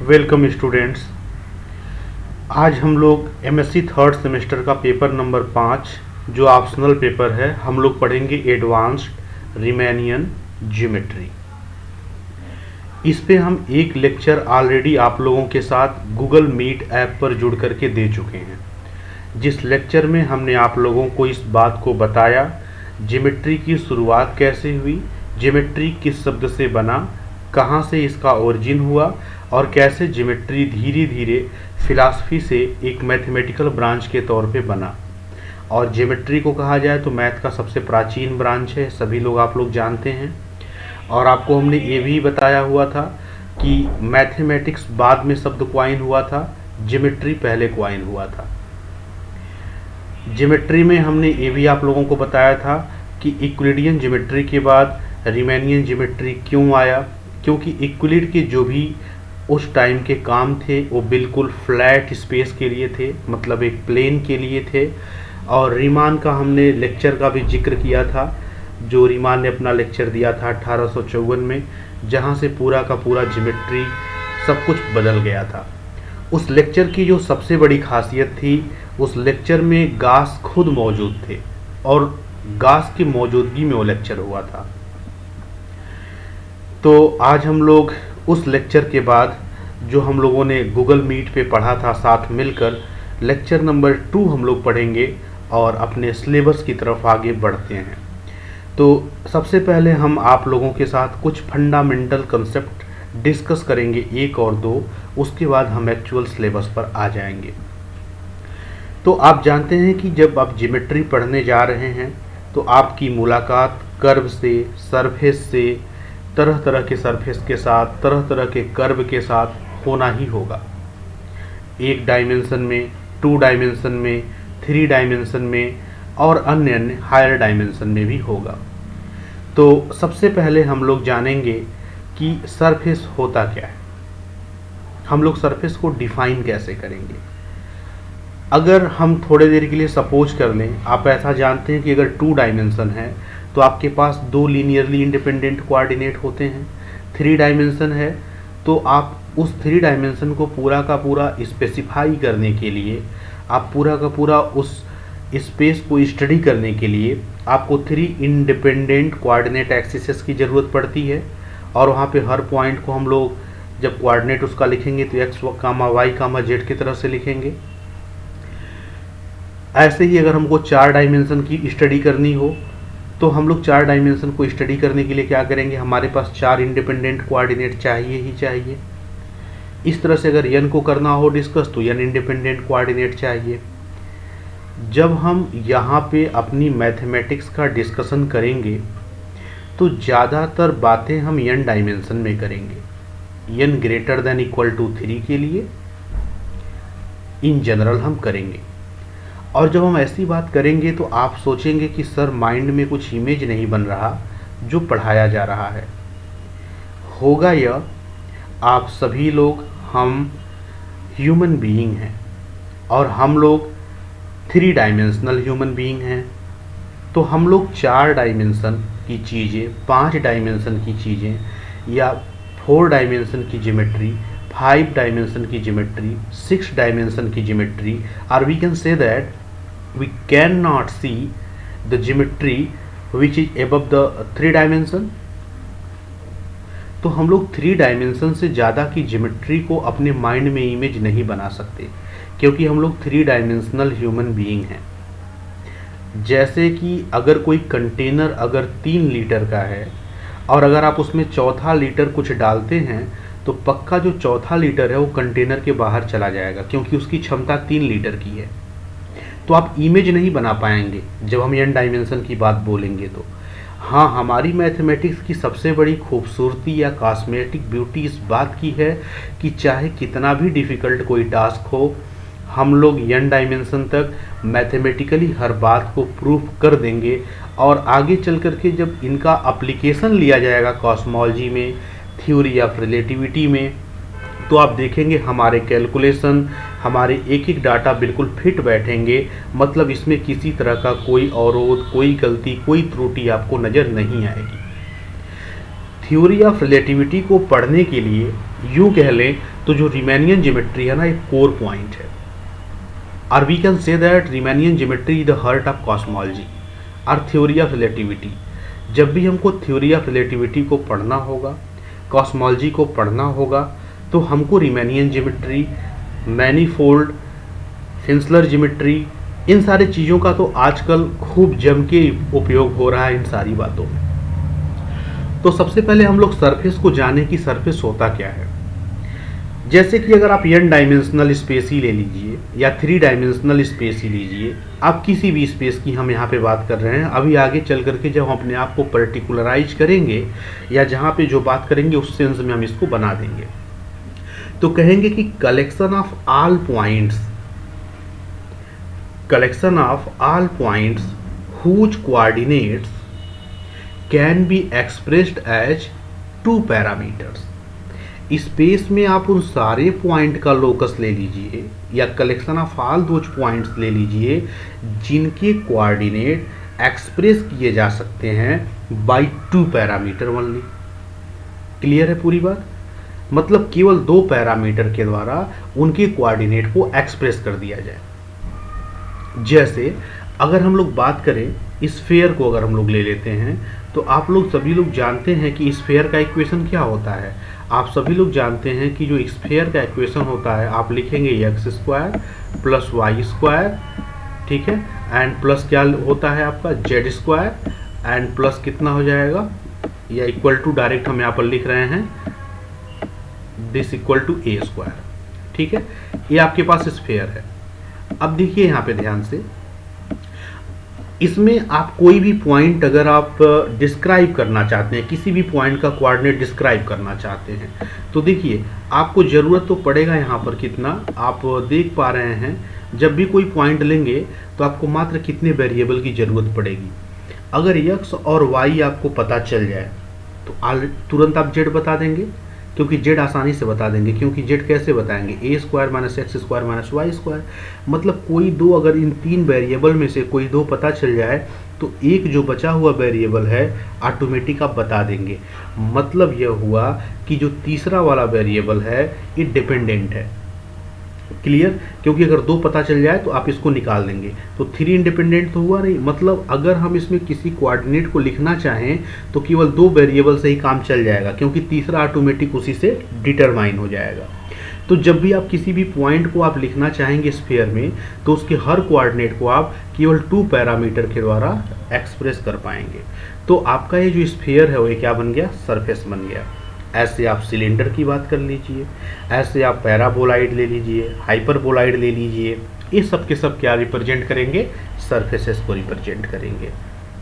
Welcome students. आज हम लोग एमएससी थर्ड सेमेस्टर का पेपर नंबर 5 जो ऑप्शनल पेपर है हम लोग पढ़ेंगे एडवांस्ड रीमैनियन ज्योमेट्री। इस पे हम एक लेक्चर ऑलरेडी आप लोगों के साथ गूगल मीट ऐप पर जुड़ करके दे चुके हैं, जिस लेक्चर में हमने आप लोगों को इस बात को बताया ज्योमेट्री की शुरुआत कैसे हुई, ज्योमेट्री किस शब्द से बना, कहाँ से इसका ओरिजिन हुआ और कैसे ज्योमेट्री धीरे धीरे फिलॉसफी से एक मैथमेटिकल ब्रांच के तौर पे बना। और ज्योमेट्री को कहा जाए तो मैथ का सबसे प्राचीन ब्रांच है, सभी लोग आप लोग जानते हैं। और आपको हमने ये भी बताया हुआ था कि मैथमेटिक्स बाद में शब्द क्वाइन हुआ था, ज्योमेट्री पहले क्वाइन हुआ था। ज्योमेट्री में हमने ये भी आप लोगों को बताया था कि यूक्लिडियन ज्योमेट्री के बाद रीमैनियन ज्योमेट्री क्यों आया, क्योंकि यूक्लिड के जो भी उस टाइम के काम थे वो बिल्कुल फ्लैट स्पेस के लिए थे, मतलब एक प्लेन के लिए थे। और रीमान का हमने लेक्चर का भी जिक्र किया था, जो रीमान ने अपना लेक्चर दिया था 1854 में, जहाँ से पूरा का पूरा ज्योमेट्री सब कुछ बदल गया था। उस लेक्चर की जो सबसे बड़ी खासियत थी, उस लेक्चर में गास खुद मौजूद थे और गास की मौजूदगी में वो लेक्चर हुआ था। तो आज हम लोग उस लेक्चर के बाद जो हम लोगों ने गूगल मीट पे पढ़ा था साथ मिलकर, लेक्चर नंबर 2 हम लोग पढ़ेंगे और अपने सिलेबस की तरफ आगे बढ़ते हैं। तो सबसे पहले हम आप लोगों के साथ कुछ फंडामेंटल कंसेप्ट डिस्कस करेंगे 1 और 2, उसके बाद हम एक्चुअल सिलेबस पर आ जाएंगे। तो आप जानते हैं कि जब आप ज्योमेट्री पढ़ने जा रहे हैं तो आपकी मुलाकात कर्व से, सरफेस से, तरह तरह के सरफेस के साथ, तरह तरह के कर्व के साथ होना ही होगा। 1 डायमेंशन में, 2 डायमेंशन में, 3 डायमेंशन में और अन्य अन्य हायर डायमेंशन में भी होगा। तो सबसे पहले हम लोग जानेंगे कि सरफेस होता क्या है, हम लोग सरफेस को डिफाइन कैसे करेंगे। अगर हम थोड़े देर के लिए सपोज कर लें, आप ऐसा जानते हैं कि अगर 2 डायमेंशन है तो आपके पास 2 लीनियरली इंडिपेंडेंट कोऑर्डिनेट होते हैं। 3 डायमेंशन है तो आप उस 3 डायमेंशन को पूरा का पूरा स्पेसिफाई करने के लिए, आप पूरा का पूरा उस स्पेस को स्टडी करने के लिए आपको 3 इंडिपेंडेंट कोऑर्डिनेट एक्सिसेस की ज़रूरत पड़ती है। और वहाँ पे हर पॉइंट को हम लोग जब कोऑर्डिनेट उसका लिखेंगे तो x, y, z की तरह से लिखेंगे। ऐसे ही अगर हमको 4 डायमेंशन की स्टडी करनी हो तो हम लोग 4 डायमेंशन को स्टडी करने के लिए क्या करेंगे, हमारे पास 4 इंडिपेंडेंट कोऑर्डिनेट चाहिए ही चाहिए। इस तरह से अगर n को करना हो डिस्कस तो n इंडिपेंडेंट कोऑर्डिनेट चाहिए। जब हम यहाँ पे अपनी मैथमेटिक्स का डिस्कशन करेंगे तो ज़्यादातर बातें हम n डायमेंशन में करेंगे, n greater than equal to 3 के लिए इन जनरल हम करेंगे। और जब हम ऐसी बात करेंगे तो आप सोचेंगे कि सर माइंड में कुछ इमेज नहीं बन रहा जो पढ़ाया जा रहा है। होगा यह, आप सभी लोग हम ह्यूमन बीइंग हैं और हम लोग 3 डायमेंशनल ह्यूमन बीइंग हैं। तो हम लोग 4 डायमेंशन की चीज़ें, 5 डायमेंशन की चीज़ें या 4 डायमेंशन की ज्योमेट्री, 5 डायमेंशन की ज्योमेट्री, 6 डायमेंशन की ज्योमेट्री, और we can say that we cannot see the geometry which is above the 3 dimension। तो हम लोग 3 डायमेंशन से ज़्यादा की ज्योमेट्री को अपने माइंड में इमेज नहीं बना सकते, क्योंकि हम लोग 3 डायमेंशनल ह्यूमन बीइंग हैं। जैसे कि अगर कोई कंटेनर अगर 3 लीटर का है और अगर आप उसमें चौथा लीटर कुछ डालते हैं तो पक्का जो चौथा लीटर है वो कंटेनर के बाहर चला जाएगा, क्योंकि उसकी क्षमता 3 लीटर की है। तो आप इमेज नहीं बना पाएंगे जब हम n डायमेंशन की बात बोलेंगे। तो हाँ, हमारी मैथमेटिक्स की सबसे बड़ी खूबसूरती या कॉस्मेटिक ब्यूटी इस बात की है कि चाहे कितना भी डिफ़िकल्ट कोई टास्क हो, हम लोग n डायमेंशन तक मैथमेटिकली हर बात को प्रूफ कर देंगे। और आगे चल कर के जब इनका एप्लीकेशन लिया जाएगा कॉस्मोलॉजी में, थ्योरी ऑफ रिलेटिविटी में, तो आप देखेंगे हमारे कैलकुलेशन, हमारे एक एक डाटा बिल्कुल फिट बैठेंगे। मतलब इसमें किसी तरह का कोई अवरोध, कोई गलती, कोई त्रुटि आपको नज़र नहीं आएगी। थ्योरी ऑफ रिलेटिविटी को पढ़ने के लिए यूँ कह लें तो तो जो रीमैनियन ज्योमेट्री है ना, एक कोर पॉइंट है, और we can say that Riemannian geometry is the heart of cosmology और थ्योरी ऑफ रिलेटिविटी। जब भी हमको थ्योरी ऑफ रिलेटिविटी को पढ़ना होगा, कॉस्मोलॉजी को पढ़ना होगा, तो हमको रीमैनियन ज्योमेट्री, मैनीफोल्ड, फिंसलर ज्योमेट्री, इन सारी चीज़ों का तो आजकल खूब जम के उपयोग हो रहा है इन सारी बातों में। तो सबसे पहले हम लोग सरफेस को जाने कि सरफेस होता क्या है। जैसे कि अगर आप n डायमेंशनल स्पेस ही ले लीजिए या 3 डायमेंशनल स्पेस ही लीजिए, आप किसी भी स्पेस की हम यहाँ पे बात कर रहे हैं। अभी आगे चल करके जब हम अपने आप को पर्टिकुलराइज करेंगे या जहाँ पे जो बात करेंगे उस सेंस में हम इसको बना देंगे, तो कहेंगे कि collection of all points whose coordinates can be expressed as 2 parameters। Space में आप उन सारे पॉइंट का लोकस ले लीजिए या collection of all those points ले लीजिए जिनके कोऑर्डिनेट एक्सप्रेस किए जा सकते हैं बाय 2 पैरामीटर ओनली। क्लियर है पूरी बात? मतलब केवल 2 पैरामीटर के द्वारा उनके कोऑर्डिनेट को एक्सप्रेस कर दिया जाए। जैसे अगर हम लोग बात करें स्फीयर को, अगर हम लोग ले लेते हैं, तो आप लोग सभी लोग जानते हैं कि स्फीयर का इक्वेशन क्या होता है। आप सभी लोग जानते हैं कि जो स्फीयर का इक्वेशन होता है, आप लिखेंगे x² प्लस y², ठीक है, एंड प्लस क्या होता है आपका z² एंड प्लस कितना हो जाएगा, या इक्वल टू, डायरेक्ट हम यहाँ पर लिख रहे हैं दिस इक्वल टू a²। ठीक है, ये आपके पास स्फीयर है। अब देखिए यहाँ पे ध्यान से, इसमें आप कोई भी पॉइंट अगर आप डिस्क्राइब करना चाहते हैं, किसी भी पॉइंट का कोऑर्डिनेट डिस्क्राइब करना चाहते हैं, तो देखिए आपको ज़रूरत तो पड़ेगा यहाँ पर कितना, आप देख पा रहे हैं जब भी कोई पॉइंट लेंगे तो आपको मात्र कितने वेरिएबल की ज़रूरत पड़ेगी। अगर x और y आपको पता चल जाए तो तुरंत आप z बता देंगे, क्योंकि z आसानी से बता देंगे। क्योंकि z कैसे बताएंगे, a² minus x² minus y²। मतलब कोई दो, अगर इन 3 वेरिएबल में से कोई 2 पता चल जाए तो एक जो बचा हुआ वेरिएबल है ऑटोमेटिक आप बता देंगे। मतलब यह हुआ कि जो तीसरा वाला वेरिएबल है ये डिपेंडेंट है। क्लियर? क्योंकि अगर 2 पता चल जाए तो आप इसको निकाल देंगे, तो 3 इंडिपेंडेंट तो हुआ नहीं। मतलब अगर हम इसमें किसी कोऑर्डिनेट को लिखना चाहें तो केवल 2 वेरिएबल से ही काम चल जाएगा, क्योंकि तीसरा ऑटोमेटिक उसी से डिटरमाइन हो जाएगा। तो जब भी आप किसी भी पॉइंट को आप लिखना चाहेंगे स्फीयर में, तो उसके हर कोऑर्डिनेट को आप केवल 2 पैरामीटर के द्वारा एक्सप्रेस कर पाएंगे। तो आपका ये जो स्फीयर है वो क्या बन गया, सरफेस बन गया। ऐसे आप सिलेंडर की बात कर लीजिए, ऐसे आप पैराबोलाइड ले लीजिए, हाइपरबोलाइड ले लीजिए, ये सब के सब क्या रिप्रेजेंट करेंगे, सरफेसेस को रिप्रेजेंट करेंगे।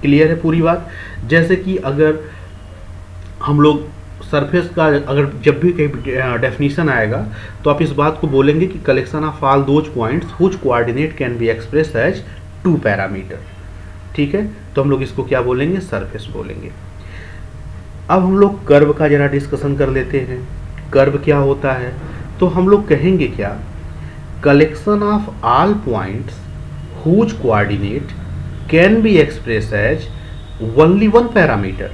क्लियर है पूरी बात? जैसे कि अगर हम लोग सरफेस का अगर जब भी कहीं डेफिनेशन आएगा तो आप इस बात को बोलेंगे कि collection of all those points which coordinate can be expressed as 2 parameter. ठीक है, तो हम लोग इसको क्या बोलेंगे, सरफेस बोलेंगे। अब हम लोग कर्व का जरा डिस्कशन कर लेते हैं। कर्व क्या होता है, तो हम लोग कहेंगे क्या, collection of all points whose coordinate can be express as only 1 parameter.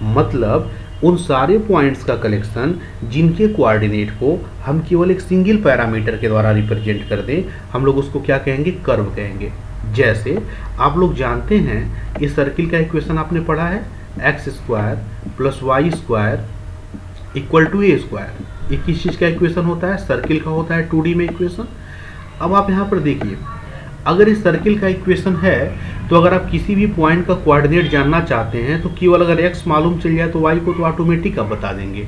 मतलब उन सारे पॉइंट्स का कलेक्शन जिनके कोऑर्डिनेट को हम केवल एक सिंगल पैरामीटर के द्वारा रिप्रेजेंट कर दें, हम लोग उसको क्या कहेंगे, कर्व कहेंगे। जैसे आप लोग जानते हैं इस सर्किल का इक्वेशन आपने पढ़ा है, x² plus y² equal to a²। ये किस चीज़ का इक्वेशन होता है, सर्किल का होता है 2D में इक्वेशन। अब आप यहाँ पर देखिए, अगर इस सर्किल का इक्वेशन है तो अगर आप किसी भी पॉइंट का कोऑर्डिनेट जानना चाहते हैं तो केवल अगर x मालूम चल जाए तो y को तो ऑटोमेटिक आप बता देंगे।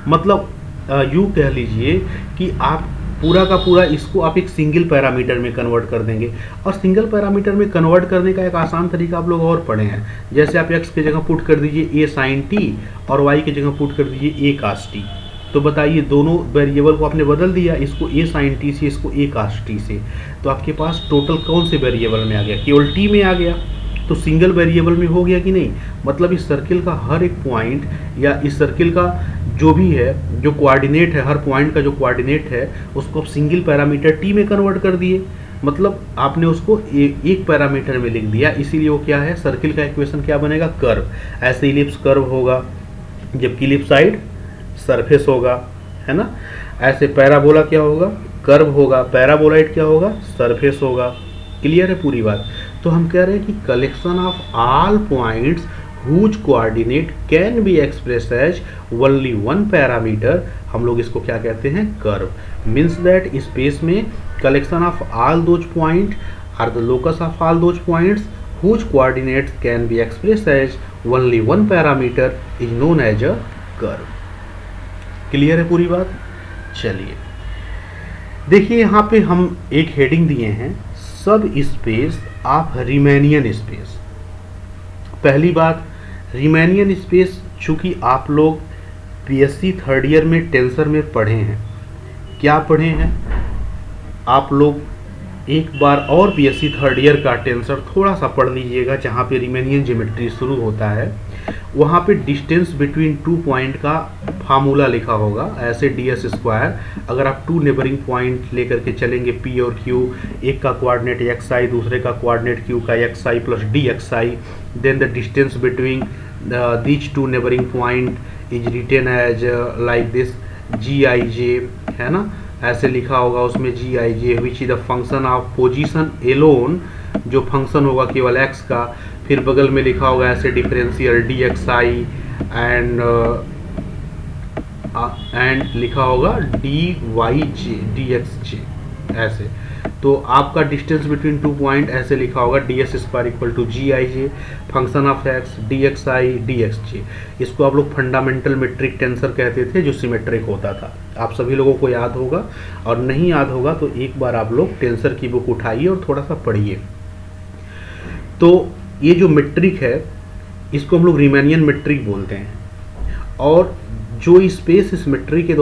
मतलब यूँ कह लीजिए कि आप पूरा का पूरा इसको आप एक सिंगल पैरामीटर में कन्वर्ट कर देंगे। और सिंगल पैरामीटर में कन्वर्ट करने का एक आसान तरीका आप लोग और पढ़े हैं। जैसे आप x की जगह पुट कर दीजिए a sin t और y की जगह पुट कर दीजिए a cos t। तो बताइए दोनों वेरिएबल को आपने बदल दिया, इसको a sin t से इसको a cos t से, तो आपके पास टोटल कौन से वेरिएबल में आ गया, केवल t में आ गया। तो सिंगल वेरिएबल में हो गया कि नहीं। मतलब इस सर्किल का हर एक पॉइंट या इस सर्किल का जो भी है, जो कोऑर्डिनेट है, हर पॉइंट का जो कोऑर्डिनेट है उसको आप सिंगल पैरामीटर t में कन्वर्ट कर दिए। मतलब आपने उसको एक पैरामीटर में लिख दिया, इसीलिए वो क्या है, सर्किल का इक्वेशन क्या बनेगा, कर्व। ऐसे इलिप्स कर्व होगा, जबकि इलिप्स साइड सरफेस होगा। है ना। ऐसे पैराबोला क्या होगा, कर्व होगा, पैराबोलाइड क्या होगा, सरफेस होगा। क्लियर है पूरी बात। तो हम कह रहे हैं कि collection of all points whose coordinate can be expressed as only one parameter, हम लोग इसको क्या कहते हैं, कर्व। मीन्स दैट स्पेस में collection of all those point are the locus of all those points whose coordinates can be expressed as only one parameter is known as a curve। Clear है पूरी बात। चलिए देखिए यहाँ पे हम एक हेडिंग दिए हैं, सब स्पेस ऑफ रीमैनियन स्पेस। पहली बात, रीमैनियन स्पेस चूंकि आप लोग पीएससी थर्ड ईयर में टेंसर में पढ़े हैं, क्या पढ़े हैं आप लोग, एक बार और पीएससी थर्ड ईयर का टेंसर थोड़ा सा पढ़ लीजिएगा, जहाँ पे रीमैनियन ज्योमेट्री शुरू होता है। वहाँ पे डिस्टेंस बिटवीन 2 पॉइंट का फार्मूला लिखा होगा, ऐसे ds स्क्वायर। अगर आप 2 नेबरिंग पॉइंट लेकर के चलेंगे p और q, एक का कोऑर्डिनेट xi, दूसरे का कोऑर्डिनेट q का xi plus dxi, then the distance between these 2 neighbouring point is written as like this gij, है ना। ऐसे लिखा होगा उसमें gij which is the function of position alone, जो फंक्शन होगा केवल x का। फिर बगल में लिखा होगा ऐसे डिफरेंशियल dxi एंड लिखा होगा dyj dxj ऐसे। तो आपका डिस्टेंस बिटवीन 2 पॉइंट ऐसे लिखा होगा ds square equal to gij, function of x dxi dxj। इसको आप लोग फंडामेंटल मेट्रिक टेंसर कहते थे, जो सिमेट्रिक होता था। आप सभी लोगों को याद होगा, और नहीं याद होगा तो एक बार आप लोग टेंसर की बुक उठाइए और थोड़ा सा पढ़िए। तो ये जो मेट्रिक है इसको हम लोग रीमैनियन मेट्रिक बोलते हैं, और जो स्पेस इस मेट्रिक के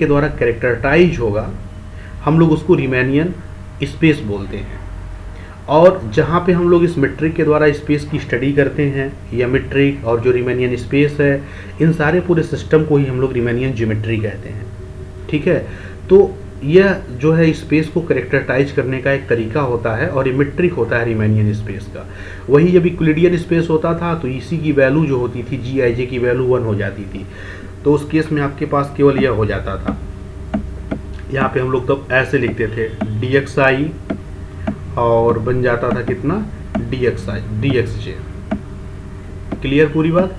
द्वारा कैरेक्टराइज होगा हम लोग उसको रीमैनियन स्पेस बोलते हैं। और जहाँ पे हम लोग इस मेट्रिक के द्वारा स्पेस की स्टडी करते हैं, या मेट्रिक और जो रीमैनियन स्पेस है, इन सारे पूरे सिस्टम को ही हम लोग रीमैनियन ज्योमेट्री कहते हैं। ठीक है, तो यह जो है स्पेस को कैरेक्टराइज करने का एक तरीका होता है, और ये मेट्रिक होता है रीमैनियन स्पेस का। वही जब यूक्लिडियन स्पेस होता था तो इसी की वैल्यू जो होती थी gij की वैल्यू 1 हो जाती थी। तो उस केस में आपके पास केवल यह हो जाता था, यहाँ पे हम लोग तब ऐसे लिखते थे dxi, और बन जाता था कितना dxj। क्लियर पूरी बात।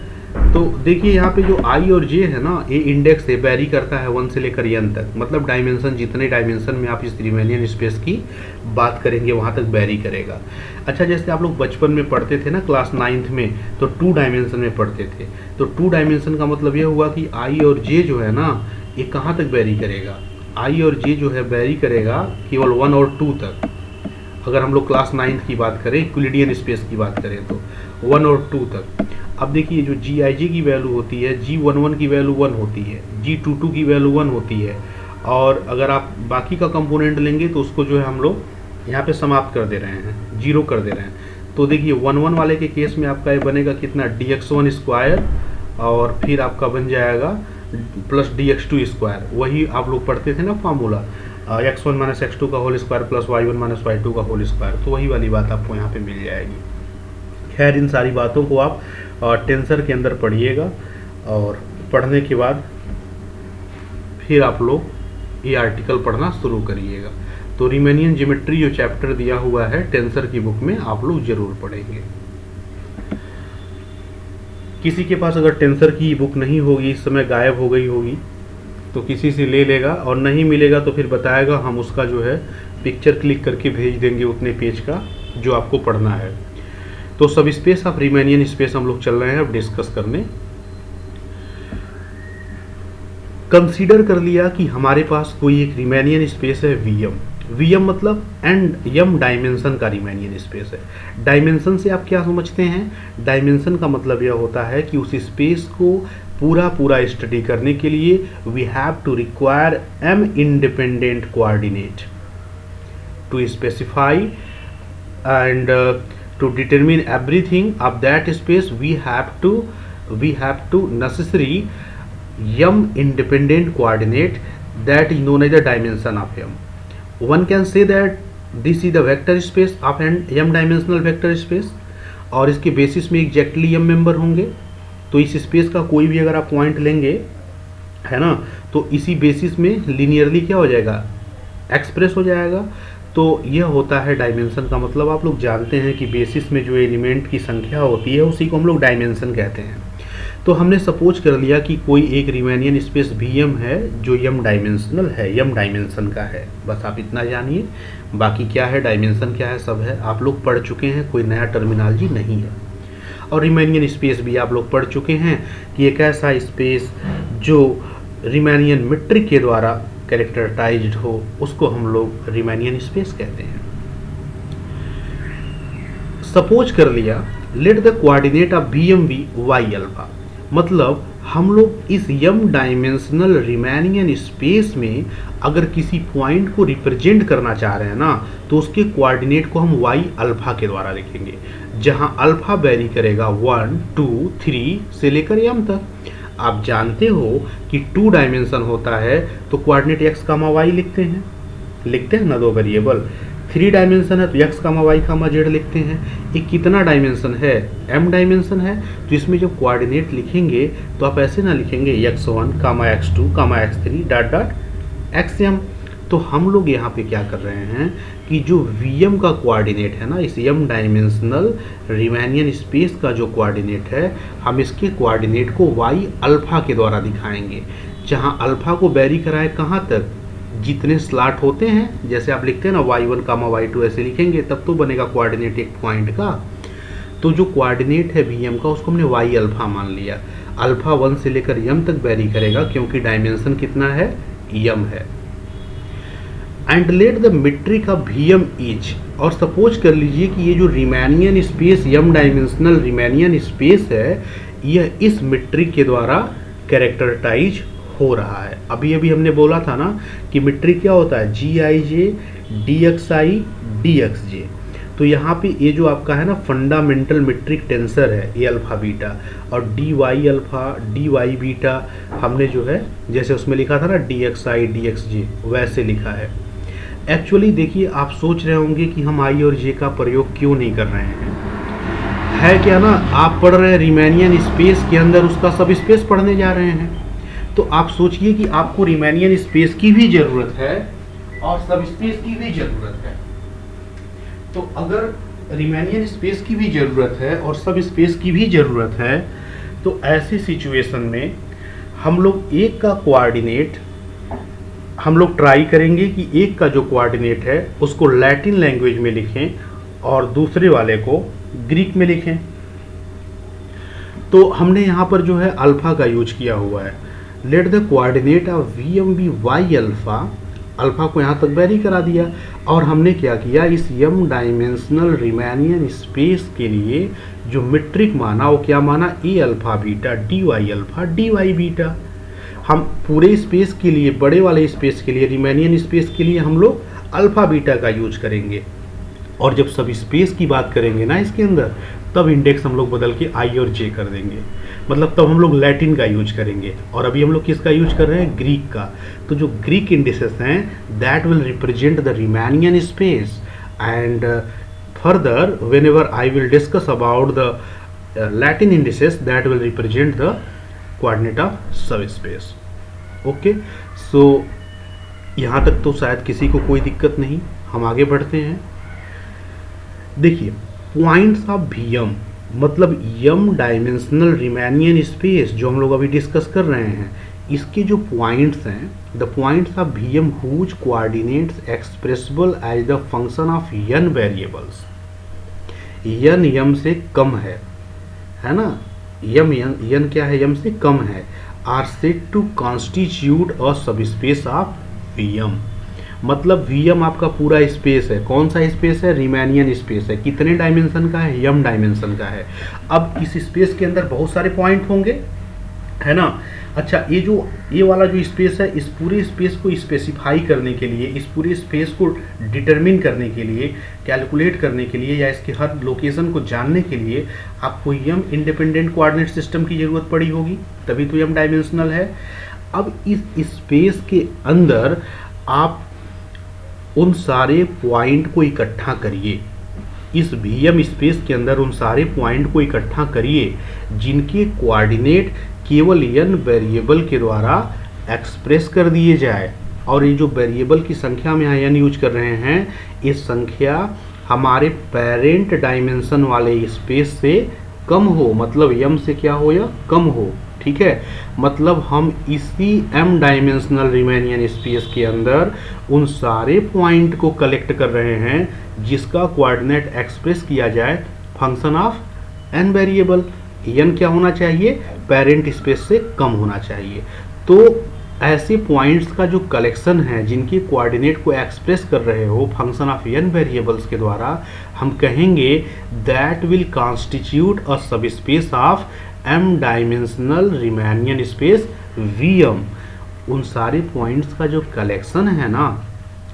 तो देखिए यहाँ पे जो i और j है ना, ये इंडेक्स है, वेरी करता है 1 से लेकर n तक। मतलब डायमेंशन, जितने डायमेंशन में आप इस रीमैनियन स्पेस की बात करेंगे वहाँ तक वेरी करेगा। अच्छा, जैसे आप लोग बचपन में पढ़ते थे ना क्लास 9th में, तो 2 डायमेंशन में पढ़ते थे। तो 2 डायमेंशन का मतलब यह हुआ कि i और j जो है ना, ये कहाँ तक वेरी करेगा, i और j जो है वेरी करेगा केवल 1 और 2 तक। अगर हम लोग क्लास 9th की बात करें, यूक्लिडियन स्पेस की बात करें, तो 1 और 2 तक। अब देखिए जो gij की वैल्यू होती है, g11 की वैल्यू 1 होती है, g22 की वैल्यू 1 होती है, और अगर आप बाकी का कंपोनेंट लेंगे तो उसको जो है हम लोग यहाँ पे समाप्त कर दे रहे हैं, 0 कर दे रहे हैं। तो देखिए 1 वाले के केस में आपका ये बनेगा कितना, dx1 स्क्वायर, और फिर आपका बन जाएगा प्लस dx2 स्क्वायर। वही आप लोग पढ़ते थे ना फार्मूला, x1 माइनस x2 का whole square plus y1 minus y2 का होल स्क्वायर। तो वही वाली बात आपको यहाँ पे मिल जाएगी। खैर, इन सारी बातों को आप टेंसर के अंदर पढ़िएगा, और पढ़ने के बाद फिर आप लोग ये आर्टिकल पढ़ना शुरू करिएगा। तो रीमैनियन ज्योमेट्री जो चैप्टर दिया हुआ है टेंसर की बुक में, आप लोग जरूर पढ़ेंगे। किसी के पास अगर टेंसर की बुक नहीं होगी, इस समय गायब हो गई होगी, तो किसी से ले लेगा, और नहीं मिलेगा तो फिर बताएगा, हम उसका जो है पिक्चर क्लिक करके भेज देंगे उतने पेज का जो आपको पढ़ना है। तो सब स्पेस ऑफ रीमैनियन स्पेस हम लोग चल रहे हैं अब डिस्कस करने। कंसीडर कर लिया कि हमारे पास कोई एक रीमैनियन स्पेस है Vm मतलब m डायमेंशन का रीमैनियन स्पेस है। डायमेंशन से आप क्या समझते हैं, डायमेंशन का मतलब यह होता है कि उस स्पेस को पूरा स्टडी करने के लिए we have to require m independent coordinate to specify and to determine everything of that space. We have to necessary m independent coordinate that is known as the dimension of m. One can say that this is the vector space of an m dimensional vector space, और इसके basis में exactly m member होंगे। तो इस space का कोई भी अगर आप पॉइंट लेंगे है ना। तो इसी बेसिस में लीनियरली क्या हो जाएगा, एक्सप्रेस हो जाएगा। तो यह होता है डायमेंशन का मतलब। आप लोग जानते हैं कि बेसिस में जो एलिमेंट की संख्या होती है उसी को हम लोग डायमेंशन कहते हैं। तो हमने सपोज कर लिया कि कोई एक रीमैनियन स्पेस Vm है जो m डायमेंशनल है, m डायमेंशन का है। बस आप इतना जानिए, बाकी क्या है, डायमेंशन क्या है, सब है, आप लोग पढ़ चुके हैं, कोई नया टर्मिनोलॉजी नहीं है। और रीमैनियन स्पेस भी आप लोग पढ़ चुके हैं कि एक ऐसा स्पेस जो रीमैनियन मीट्रिक के द्वारा कैरेक्टराइज्ड हो उसको हम लोग रीमैनियन स्पेस कहते हैं। सपोज कर लिया let the coordinate of Vm be y alpha, मतलब हम लोग इस m डायमेंशनल रीमैनियन स्पेस में अगर किसी पॉइंट को रिप्रेजेंट करना चाह रहे हैं ना, तो उसके कोऑर्डिनेट को हम y अल्फा के द्वारा लिखेंगे, जहां अल्फा वेरी करेगा 1, 2, 3 से लेकर m तक। आप जानते हो कि 2 डायमेंशन होता है तो कोऑर्डिनेट x, y लिखते हैं ना, 2 वेरिएबल। 3 डायमेंशन है तो x, y, z लिखते हैं। ये कितना डायमेंशन है, m डायमेंशन है। तो इसमें जब कोऑर्डिनेट लिखेंगे तो आप ऐसे ना लिखेंगे x1, x2, x3 dot dot xm। तो हम लोग यहाँ पे क्या कर रहे हैं कि जो Vm का कोऑर्डिनेट है ना, इस m डायमेंशनल रीमैनियन स्पेस का जो कोऑर्डिनेट है, हम इसके कोऑर्डिनेट को y अल्फा के द्वारा दिखाएंगे, जहाँ अल्फा को वेरी कराए कहाँ तक, जितने स्लॉट होते हैं। जैसे आप लिखते हैं ना y1, y2 ऐसे लिखेंगे तब तो बनेगा कोऑर्डिनेट एक पॉइंट का। तो जो कोऑर्डिनेट है Vm का उसको हमने y अल्फा मान लिया। अल्फा 1 से लेकर m तक वेरी करेगा क्योंकि डायमेंशन कितना है, m है। And let the metric of Vm is, और सपोज कर लीजिए कि ये जो रीमैनियन स्पेस m डायमेंशनल रीमैनियन स्पेस है, यह इस मीट्रिक के द्वारा कैरेक्टराइज हो रहा है। अभी अभी हमने बोला था ना कि मीट्रिक क्या होता है, Gij, dxi, dxj। तो यहाँ पे ये जो आपका है ना फंडामेंटल मीट्रिक टेंसर है ए अल्फा बीटा, और dy अल्फा dy बीटा हमने जो है जैसे उसमें लिखा था ना dxi dxj वैसे लिखा है। एक्चुअली देखिए, आप सोच रहे होंगे कि हम i और j का प्रयोग क्यों नहीं कर रहे हैं। है क्या ना, आप पढ़ रहे हैं रीमैनियन स्पेस के अंदर उसका सब स्पेस पढ़ने जा रहे हैं। तो आप सोचिए कि आपको रीमैनियन स्पेस की भी जरूरत है और सब स्पेस की भी जरूरत है। तो अगर रीमैनियन स्पेस की भी जरूरत है और सब स्पेस की भी जरूरत है, तो ऐसी सिचुएशन में हम लोग एक का कोऑर्डिनेट, हम लोग ट्राई करेंगे कि एक का जो कोऑर्डिनेट है उसको लैटिन लैंग्वेज में लिखें और दूसरे वाले को ग्रीक में लिखें। तो हमने यहाँ पर जो है अल्फा का यूज किया हुआ है। Let the coordinate of Vm be y alpha, alpha को यहाँ तक वेरी करा दिया। और हमने क्या किया, इस m डायमेंशनल रीमैनियन स्पेस के लिए जो मीट्रिक माना वो क्या माना, a alpha beta dy alpha dy beta. हम पूरे स्पेस के लिए, बड़े वाले स्पेस के लिए, रीमैनियन स्पेस के लिए हम लोग अल्फा बीटा का यूज करेंगे। और जब सब स्पेस की बात करेंगे ना इसके अंदर, तब इंडेक्स हम लोग बदल के आई और जे कर देंगे, मतलब तब हम लोग लैटिन का यूज करेंगे। और अभी हम लोग किसका यूज कर रहे हैं, ग्रीक का। तो जो ग्रीक इंडिसेस हैं that will represent the Riemannian space, and further whenever I will discuss about the Latin indices that will represent the coordinate of subspace. Okay, so यहाँ तक तो शायद किसी को कोई दिक्कत नहीं। हम आगे बढ़ते हैं। देखिए, पॉइंट्स ऑफ Vm मतलब m डायमेंशनल रीमैनियन स्पेस जो हम लोग अभी डिस्कस कर रहे हैं, इसके जो पॉइंट्स हैं, the points of Vm whose coordinates expressible as the function of n variables. n m से कम है ना, n क्या है, m से कम है, are said to constitute a subspace of Vm। मतलब Vm आपका पूरा स्पेस है। कौन सा स्पेस है, रीमैनियन स्पेस है। कितने डायमेंशन का है, m डायमेंशन का है। अब इस स्पेस के अंदर बहुत सारे पॉइंट होंगे, है ना। अच्छा, ये वाला जो स्पेस है, इस पूरे स्पेस को स्पेसिफाई करने के लिए, इस पूरे स्पेस को डिटरमिन करने के लिए, कैलकुलेट करने के लिए, या इसके हर लोकेशन को जानने के लिए आपको m इंडिपेंडेंट कोऑर्डिनेट सिस्टम की जरूरत पड़ी होगी, तभी तो m डायमेंशनल है। अब इस स्पेस के अंदर आप उन सारे पॉइंट को इकट्ठा करिए, इस Vm स्पेस के अंदर उन सारे पॉइंट को इकट्ठा करिए जिनके कोऑर्डिनेट केवल n वेरिएबल के द्वारा एक्सप्रेस कर दिए जाए, और ये जो वेरिएबल की संख्या हम यहाँ n यूज कर रहे हैं, ये संख्या हमारे पेरेंट डायमेंशन वाले स्पेस से कम हो, मतलब m से क्या हो या कम हो, ठीक है। मतलब हम इसी m डायमेंशनल रीमेनियन स्पेस के अंदर उन सारे पॉइंट को कलेक्ट कर रहे हैं जिसका कोऑर्डिनेट एक्सप्रेस किया जाए function of n variable. n क्या होना चाहिए, पेरेंट स्पेस से कम होना चाहिए। तो ऐसे पॉइंट्स का जो कलेक्शन है जिनके कोऑर्डिनेट को एक्सप्रेस कर रहे हो फंक्शन ऑफ n वेरिएबल्स के द्वारा, हम कहेंगे that will constitute a subspace of m dimensional Riemannian space Vm। उन सारे पॉइंट्स का जो कलेक्शन है ना,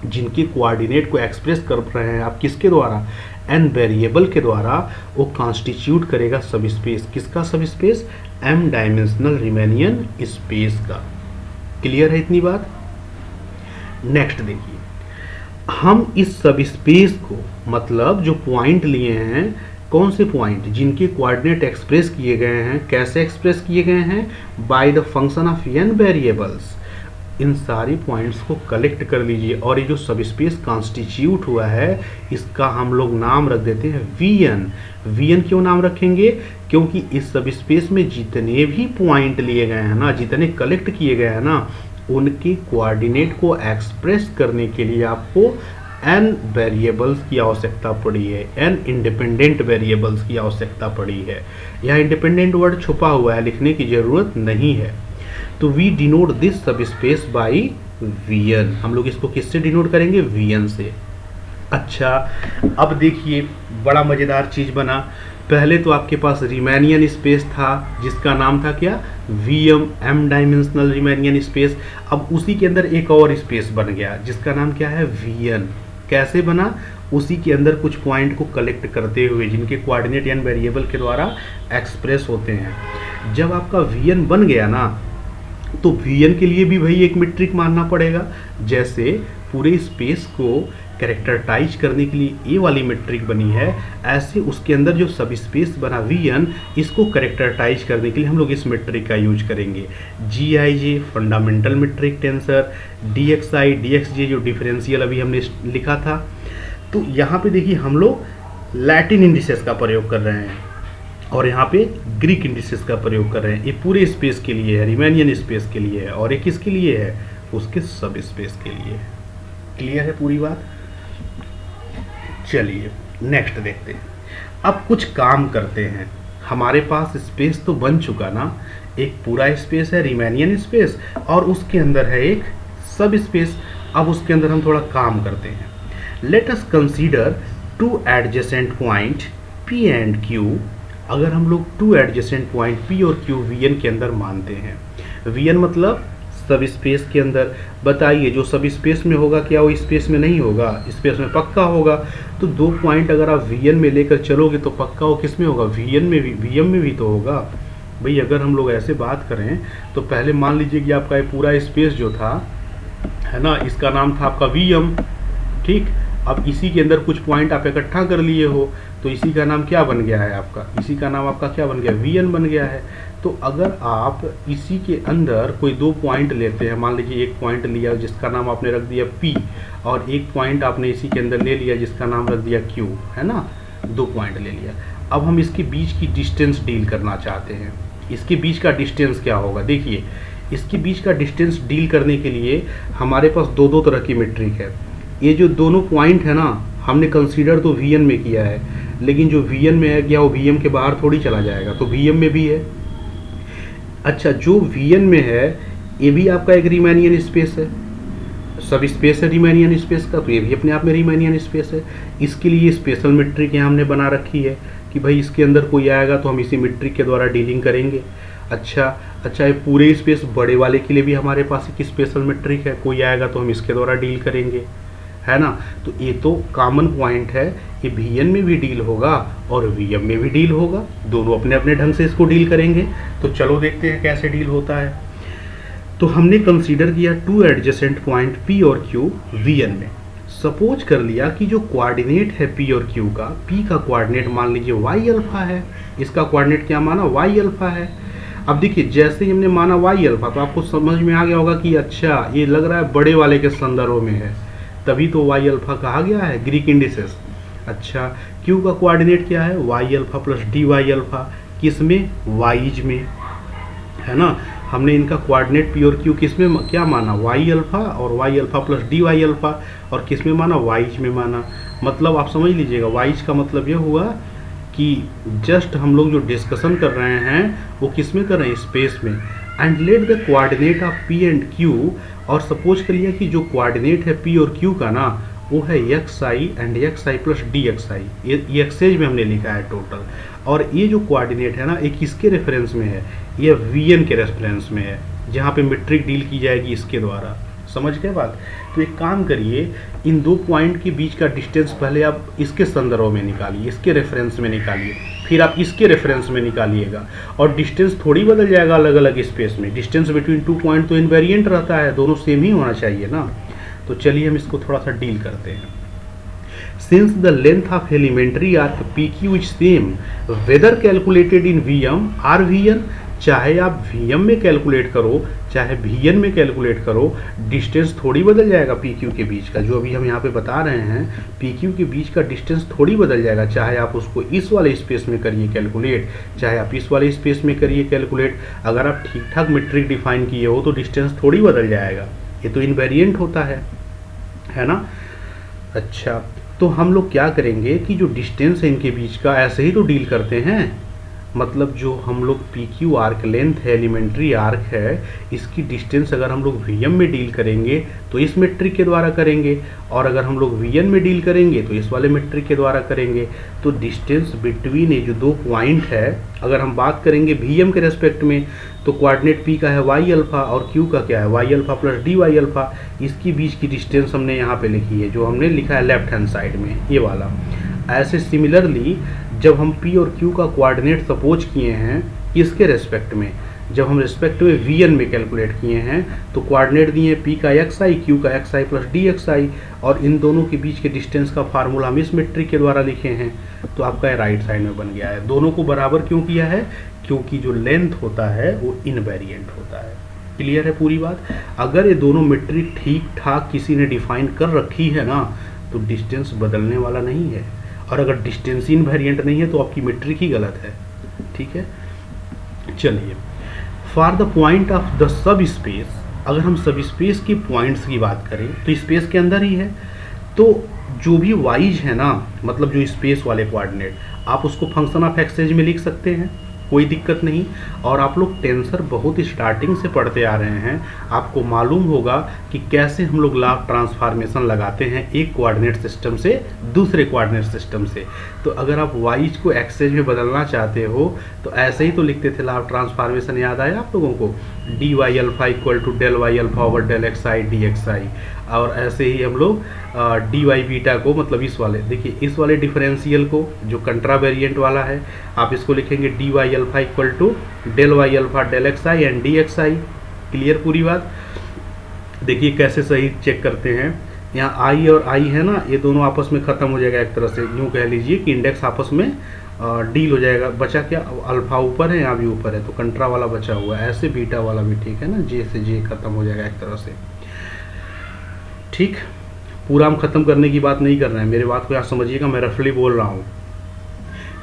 जिनके कोऑर्डिनेट को एक्सप्रेस कर रहे हैं आप किसके द्वारा, n वेरिएबल के द्वारा, वो कॉन्स्टिट्यूट करेगा सब स्पेस। किसका सब space, m dimensional Riemannian space का। क्लियर है इतनी बात। नेक्स्ट देखिए, हम इस सब स्पेस को, मतलब जो पॉइंट लिए हैं, कौन से पॉइंट, जिनके कोऑर्डिनेट एक्सप्रेस किए गए हैं, कैसे एक्सप्रेस किए गए हैं, by the function of n variables. इन सारे पॉइंट्स को कलेक्ट कर लीजिए, और ये जो सब स्पेस कॉन्स्टिट्यूट हुआ है इसका हम लोग नाम रख देते हैं Vn। Vn क्यों नाम रखेंगे, क्योंकि इस सब स्पेस में जितने भी पॉइंट लिए गए हैं ना, जितने कलेक्ट किए गए हैं ना, उनके कोऑर्डिनेट को एक्सप्रेस करने के लिए आपको n वेरिएबल्स की आवश्यकता पड़ी है, n इंडिपेंडेंट वेरिएबल्स की आवश्यकता पड़ी है। यहाँ इंडिपेंडेंट वर्ड छुपा हुआ है, लिखने की जरूरत नहीं है। तो वी डिनोट दिस सब स्पेस बाई Vn। हम लोग इसको किससे डिनोट करेंगे, Vn से। अच्छा, अब देखिए बड़ा मज़ेदार चीज़ बना। पहले तो आपके पास रीमेनियन स्पेस था जिसका नाम था क्या, Vm, m dimensional Riemannian space. अब उसी के अंदर एक और स्पेस बन गया जिसका नाम क्या है, Vn। कैसे बना, उसी के अंदर कुछ पॉइंट को कलेक्ट करते हुए जिनके कोऑर्डिनेट n वेरिएबल के द्वारा एक्सप्रेस होते हैं। जब आपका Vn बन गया ना, तो Vn के लिए भी भाई एक मीट्रिक मानना पड़ेगा। जैसे पूरे स्पेस को कैरेक्टराइज करने के लिए ए वाली मीट्रिक बनी है, ऐसे उसके अंदर जो सब स्पेस बना Vn, इसको कैरेक्टराइज करने के लिए हम लोग इस मीट्रिक का यूज करेंगे। Gij fundamental metric tensor, Dxi Dxj जो डिफरेंशियल अभी हमने लिखा था। तो यहाँ पे देखिए हम लोग लैटिन इंडिसेस का प्रयोग कर रहे हैं और यहाँ पे ग्रीक इंडिसेस का प्रयोग कर रहे हैं। ये पूरे स्पेस के लिए है, रीमेनियन स्पेस के लिए है, और ये किसके लिए है, उसके सब स्पेस के लिए है। क्लियर है पूरी बात। चलिए नेक्स्ट देखते हैं। अब कुछ काम करते हैं। हमारे पास स्पेस तो बन चुका ना, एक पूरा स्पेस है रीमेनियन स्पेस, और उसके अंदर है एक सब स्पेस। अब उसके अंदर हम थोड़ा काम करते हैं। Let us consider two adjacent point P and Q। अगर हम लोग टू एडजेसेंट पॉइंट P और Q Vn के अंदर मानते हैं, Vn मतलब सब स्पेस के अंदर, बताइए जो सब स्पेस में होगा क्या वो स्पेस में नहीं होगा, स्पेस में पक्का होगा। तो दो पॉइंट अगर आप Vn में लेकर चलोगे तो पक्का वो किस में होगा, Vn में भी, Vm में भी तो होगा भाई। अगर हम लोग ऐसे बात करें तो पहले मान लीजिए कि आपका ये पूरा स्पेस जो था, है ना, इसका नाम था आपका Vm, ठीक। अब इसी के अंदर कुछ पॉइंट आप इकट्ठा कर लिए हो, तो इसी का नाम क्या बन गया है आपका, इसी का नाम आपका क्या बन गया, Vn बन गया है। तो अगर आप इसी के अंदर कोई दो पॉइंट लेते हैं, मान लीजिए एक पॉइंट लिया जिसका नाम आपने रख दिया P, और एक पॉइंट आपने इसी के अंदर ले लिया जिसका नाम रख दिया Q, है ना, दो पॉइंट ले लिया। अब हम इसके बीच की डिस्टेंस डील करना चाहते हैं। इसके बीच का डिस्टेंस क्या होगा, देखिए इसके बीच का डिस्टेंस डील करने के लिए हमारे पास दो दो तरह की मीट्रिक है। ये जो दोनों पॉइंट है ना, हमने कंसीडर तो Vn में किया है, लेकिन जो Vn में है क्या वो Vm के बाहर थोड़ी चला जाएगा, तो Vm में भी है। अच्छा, जो Vn में है ये भी आपका एक रीमेनियन स्पेस है, सब स्पेस है रीमेनियन स्पेस का, तो ये भी अपने आप में रीमेनियन स्पेस है। इसके लिए स्पेशल मीट्रिक यहाँ हमने बना रखी है कि भाई इसके अंदर कोई आएगा तो हम इसी मीट्रिक के द्वारा डीलिंग करेंगे। अच्छा, ये पूरे स्पेस बड़े वाले के लिए भी हमारे पास एक स्पेशल मीट्रिक है, कोई आएगा तो हम इसके द्वारा डील करेंगे, है ना। तो ये तो कॉमन पॉइंट है, ये Vn में भी डील होगा और Vm में भी डील होगा, दोनों अपने अपने ढंग से इसको डील करेंगे। तो चलो देखते हैं कैसे डील होता है। तो हमने कंसीडर किया टू एडजेसेंट पॉइंट P और Q Vn में। सपोज कर लिया कि जो कोऑर्डिनेट है P और Q का, P का कोऑर्डिनेट मान लीजिए y अल्फा है, इसका कोऑर्डिनेट क्या माना, y अल्फा है। अब देखिए जैसे ही हमने माना वाई अल्फा तो आपको समझ में आ गया होगा कि अच्छा ये लग रहा है बड़े वाले के संदर्भ में है, तभी तो वाई अल्फा कहा गया है ग्रीक इंडिसेस। अच्छा क्यू का कोऑर्डिनेट क्या है, Y alpha plus D Y alpha, किस में, वाइज में, है ना। हमने इनका कोऑर्डिनेट पी और क्यू किस में क्या माना, वाई अल्फा और Y alpha plus D Y alpha, और किस में माना, वाइज में माना। मतलब आप समझ लीजिएगा वाइज का मतलब ये हुआ कि जस्ट हम लोग जो डिस्कशन कर रहे हैं वो किस में कर रहे हैं, स्पेस में। And let the coordinate of P and Q, और सपोज करिए कि जो कोऑर्डिनेट है पी और क्यू का ना वो है x I and x i plus d x i, ये एक्सेज में हमने लिखा है टोटल। और ये जो कोऑर्डिनेट है ना ये किसके रेफरेंस में है, ये वी एन के रेफरेंस में है, जहाँ पे मीट्रिक डील की जाएगी इसके द्वारा। समझ गए बात। तो एक काम करिए, इन दो पॉइंट के बीच का डिस्टेंस पहले आप इसके संदर्भ में निकालिए, इसके रेफरेंस में निकालिए, फिर आप इसके रेफरेंस में निकालिएगा, और डिस्टेंस थोड़ी बदल जाएगा अलग अलग स्पेस में। डिस्टेंस बिटवीन टू पॉइंट तो इनवेरिएंट रहता है, दोनों सेम ही होना चाहिए ना। तो चलिए हम इसको थोड़ा सा डील करते हैं। Since the length of elementary arc PQ is same, whether calculated in VM or VN, चाहे आप VM में कैलकुलेट करो चाहे VN में कैलकुलेट करो, डिस्टेंस थोड़ी बदल जाएगा PQ के बीच का। जो अभी हम यहाँ पे बता रहे हैं PQ के बीच का डिस्टेंस थोड़ी बदल जाएगा, चाहे आप उसको इस वाले स्पेस में करिए कैलकुलेट, चाहे आप इस वाले स्पेस में करिए कैलकुलेट। अगर आप ठीक ठाक मीट्रिक डिफाइन किए हो तो डिस्टेंस थोड़ी बदल जाएगा, ये तो इनवेरिएंट होता है ना। अच्छा तो हम लोग क्या करेंगे कि जो डिस्टेंस है इनके बीच का ऐसे ही तो डील करते हैं। मतलब जो हम लोग पी क्यू आर्क लेंथ है, एलिमेंट्री आर्क है, इसकी डिस्टेंस अगर हम लोग वी एम में डील करेंगे तो इस मेट्रिक के द्वारा करेंगे, और अगर हम लोग वी एन में डील करेंगे तो इस वाले मेट्रिक के द्वारा करेंगे। तो डिस्टेंस बिटवीन ये जो दो पॉइंट है, अगर हम बात करेंगे वी एम के रेस्पेक्ट में तो कोऑर्डिनेट पी का है वाई अल्फा और क्यू का क्या है, Y alpha plus D Y alpha. इसकी बीच की डिस्टेंस हमने यहाँ पे लिखी है, जो हमने लिखा है लेफ्ट हैंड साइड में, ये वाला। ऐसे सिमिलरली जब हम P और Q का कोऑर्डिनेट सपोज किए हैं इसके रेस्पेक्ट में, जब हम रेस्पेक्ट में VN में कैलकुलेट किए हैं तो कोऑर्डिनेट दिए P का XI, Q का XI प्लस DXI, और इन दोनों के बीच के डिस्टेंस का फार्मूला हम इस मेट्रिक के द्वारा लिखे हैं। तो आपका राइट साइड में बन गया है। दोनों को बराबर क्यों किया है, क्योंकि जो लेंथ होता है वो इनवेरिएंट होता है। क्लियर है पूरी बात। अगर ये दोनों मेट्रिक ठीक ठाक किसी ने डिफाइन कर रखी है ना तो डिस्टेंस बदलने वाला नहीं है, और अगर डिस्टेंस इनवेरिएंट नहीं है तो आपकी मेट्रिक ही गलत है। ठीक है, चलिए for the point of the sub space, अगर हम सब स्पेस की पॉइंट्स की बात करें तो स्पेस के अंदर ही है, तो जो भी वाइज है ना, मतलब जो स्पेस वाले कोऑर्डिनेट, आप उसको फंक्शन ऑफ एक्सेज में लिख सकते हैं, कोई दिक्कत नहीं। और आप लोग टेंसर बहुत स्टार्टिंग से पढ़ते आ रहे हैं, आपको मालूम होगा कि कैसे हम लोग लॉ ऑफ ट्रांसफॉर्मेशन लगाते हैं एक कोऑर्डिनेट सिस्टम से दूसरे कोऑर्डिनेट सिस्टम से। तो अगर आप वाइज को एक्सेज में बदलना चाहते हो तो ऐसे ही तो लिखते थे लॉ ऑफ ट्रांसफॉर्मेशन, याद आया आप लोगों को, d Y alpha equal to del Y alpha over del x i d x i. और ऐसे ही हम लोग डी वाई बीटा को, मतलब इस वाले, देखिए इस वाले डिफरेंशियल को जो कंट्रा वेरिएंट वाला है, आप इसको लिखेंगे D Y alpha equal to del Y alpha del x I and D x I. Clear पूरी बात। देखिए कैसे सही चेक करते हैं, यहाँ आई और आई है ना, ये दोनों आपस में ख़त्म हो जाएगा, एक तरह से यूँ कह लीजिए कि इंडेक्स आपस में डील हो जाएगा। बचा क्या, अल्फा ऊपर है यहाँ भी ऊपर है तो कंट्रा वाला बचा हुआ है, ऐसे बीटा वाला भी, ठीक है ना, जे से जे खत्म हो जाएगा एक तरह से। ठीक, पूरा हम खत्म करने की बात नहीं कर रहे हैं, मेरे बात को यहाँ समझिएगा, मैं रफली बोल रहा हूँ।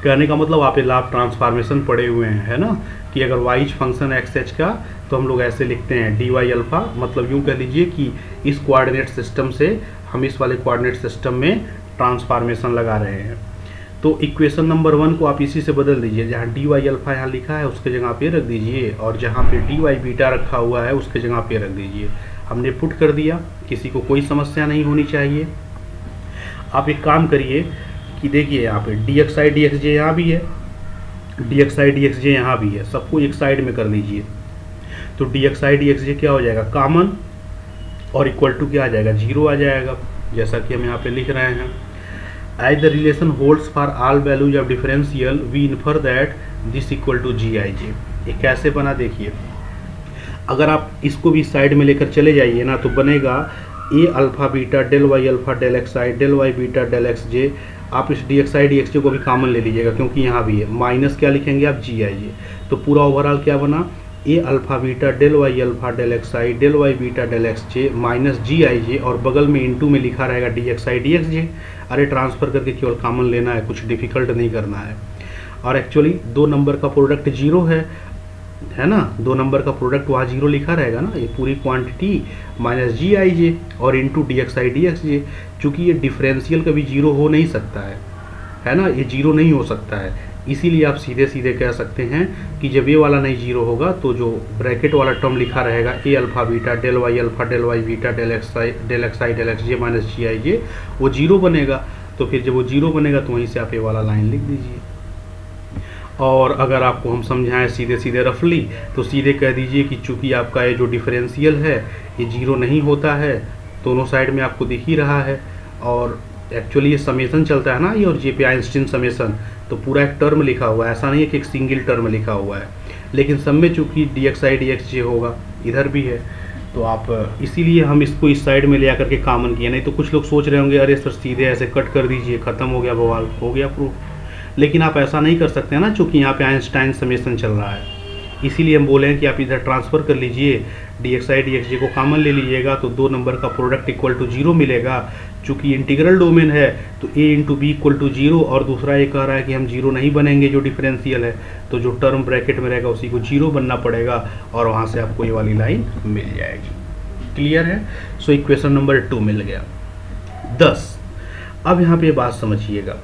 कहने का मतलब आप लॉ ऑफ ट्रांसफॉर्मेशन पढ़े हुए हैं, है ना, कि अगर वाइज फंक्शन एक्स एच का तो हम लोग ऐसे लिखते हैं डी वाई अल्फा, मतलब यूँ कह लीजिए कि इस कोऑर्डिनेट सिस्टम से हम इस वाले कोऑर्डिनेट सिस्टम में ट्रांसफॉर्मेशन लगा रहे हैं। तो इक्वेशन नंबर 1 को आप इसी से बदल दीजिए, जहाँ डी वाई अल्फा यहाँ लिखा है उसके जगह पे रख दीजिए, और जहाँ पे डी वाई बीटा रखा हुआ है उसके जगह पे रख दीजिए। हमने पुट कर दिया, किसी को कोई समस्या नहीं होनी चाहिए। आप एक काम करिए कि देखिए यहाँ पे d x i d x j यहाँ भी है, d x i d x j यहाँ भी है, सबको एक साइड में कर लीजिए। तो d x i d x j क्या हो जाएगा, कॉमन, और इक्वल टू क्या आ जाएगा, 0 आ जाएगा, जैसा कि हम यहाँ पे लिख रहे हैं। As the relation holds for all values of differential we infer that this equal to g i j. ये कैसे बना देखिए, अगर आप इसको भी साइड में लेकर चले जाइए ना तो बनेगा a alpha beta del Y alpha del x i del y beta del x j. आप इस d x i d x j को भी कॉमन ले लीजिएगा क्योंकि यहाँ भी है, माइनस क्या लिखेंगे आप जी आई जे। तो पूरा ओवरऑल क्या बना, a alpha beta del Y alpha del x i del y beta del x j minus g i j, और बगल में इनटू में लिखा रहेगा d x i d x j. अरे ट्रांसफर करके केवल कॉमन लेना है, कुछ डिफिकल्ट नहीं करना है। और एक्चुअली 2 नंबर का प्रोडक्ट जीरो है ना, 2 नंबर का प्रोडक्ट वहाँ जीरो लिखा रहेगा ना, ये पूरी quantity minus g i j और into d x i d x j. चूँकि ये डिफरेंशियल कभी जीरो हो नहीं सकता है ना, ये जीरो नहीं हो सकता है, इसीलिए आप सीधे सीधे कह सकते हैं कि जब ये वाला नहीं जीरो होगा तो जो ब्रैकेट वाला टर्म लिखा रहेगा a alpha beta del y beta del x i del x j minus g i j, वो जीरो बनेगा। तो फिर जब वो जीरो बनेगा तो वहीं से आप ये वाला लाइन लिख दीजिए। और अगर आपको हम समझाएं सीधे सीधे रफली तो सीधे कह दीजिए कि चूंकि आपका ये जो डिफरेंशियल है ये जीरो नहीं होता है, दोनों साइड में आपको दिख ही रहा है, और एक्चुअली ये समेसन चलता है ना, ये और जे पे आइंस्टीन समेसन, तो पूरा एक टर्म लिखा हुआ है, ऐसा नहीं है कि एक सिंगल टर्म लिखा हुआ है। लेकिन सब में चूँकि d x i d x j होगा, इधर भी है, तो आप इसीलिए हम इसको इस साइड में ले आकर के कॉमन किया। नहीं तो कुछ लोग सोच रहे होंगे अरे सर सीधे ऐसे कट कर दीजिए, ख़त्म हो गया बवाल, हो गया प्रूफ। लेकिन आप ऐसा नहीं कर सकते ना, चूँकि यहाँ पे आइंस्टाइन समेसन चल रहा है, इसीलिए हम बोले हैं कि आप इधर ट्रांसफ़र कर लीजिए, d x i d x j को कॉमन ले लीजिएगा तो 2 नंबर का प्रोडक्ट इक्वल टू जीरो मिलेगा। चूँकि इंटीग्रल डोमेन है तो a into b equal to zero, और दूसरा ये कह रहा है कि हम जीरो नहीं बनेंगे जो डिफरेंशियल है, तो जो टर्म ब्रैकेट में रहेगा उसी को जीरो बनना पड़ेगा, और वहाँ से आपको ये वाली लाइन मिल जाएगी। क्लियर है? सो इक्वेशन नंबर 2 मिल गया। 10। अब यहाँ पे बात समझिएगा,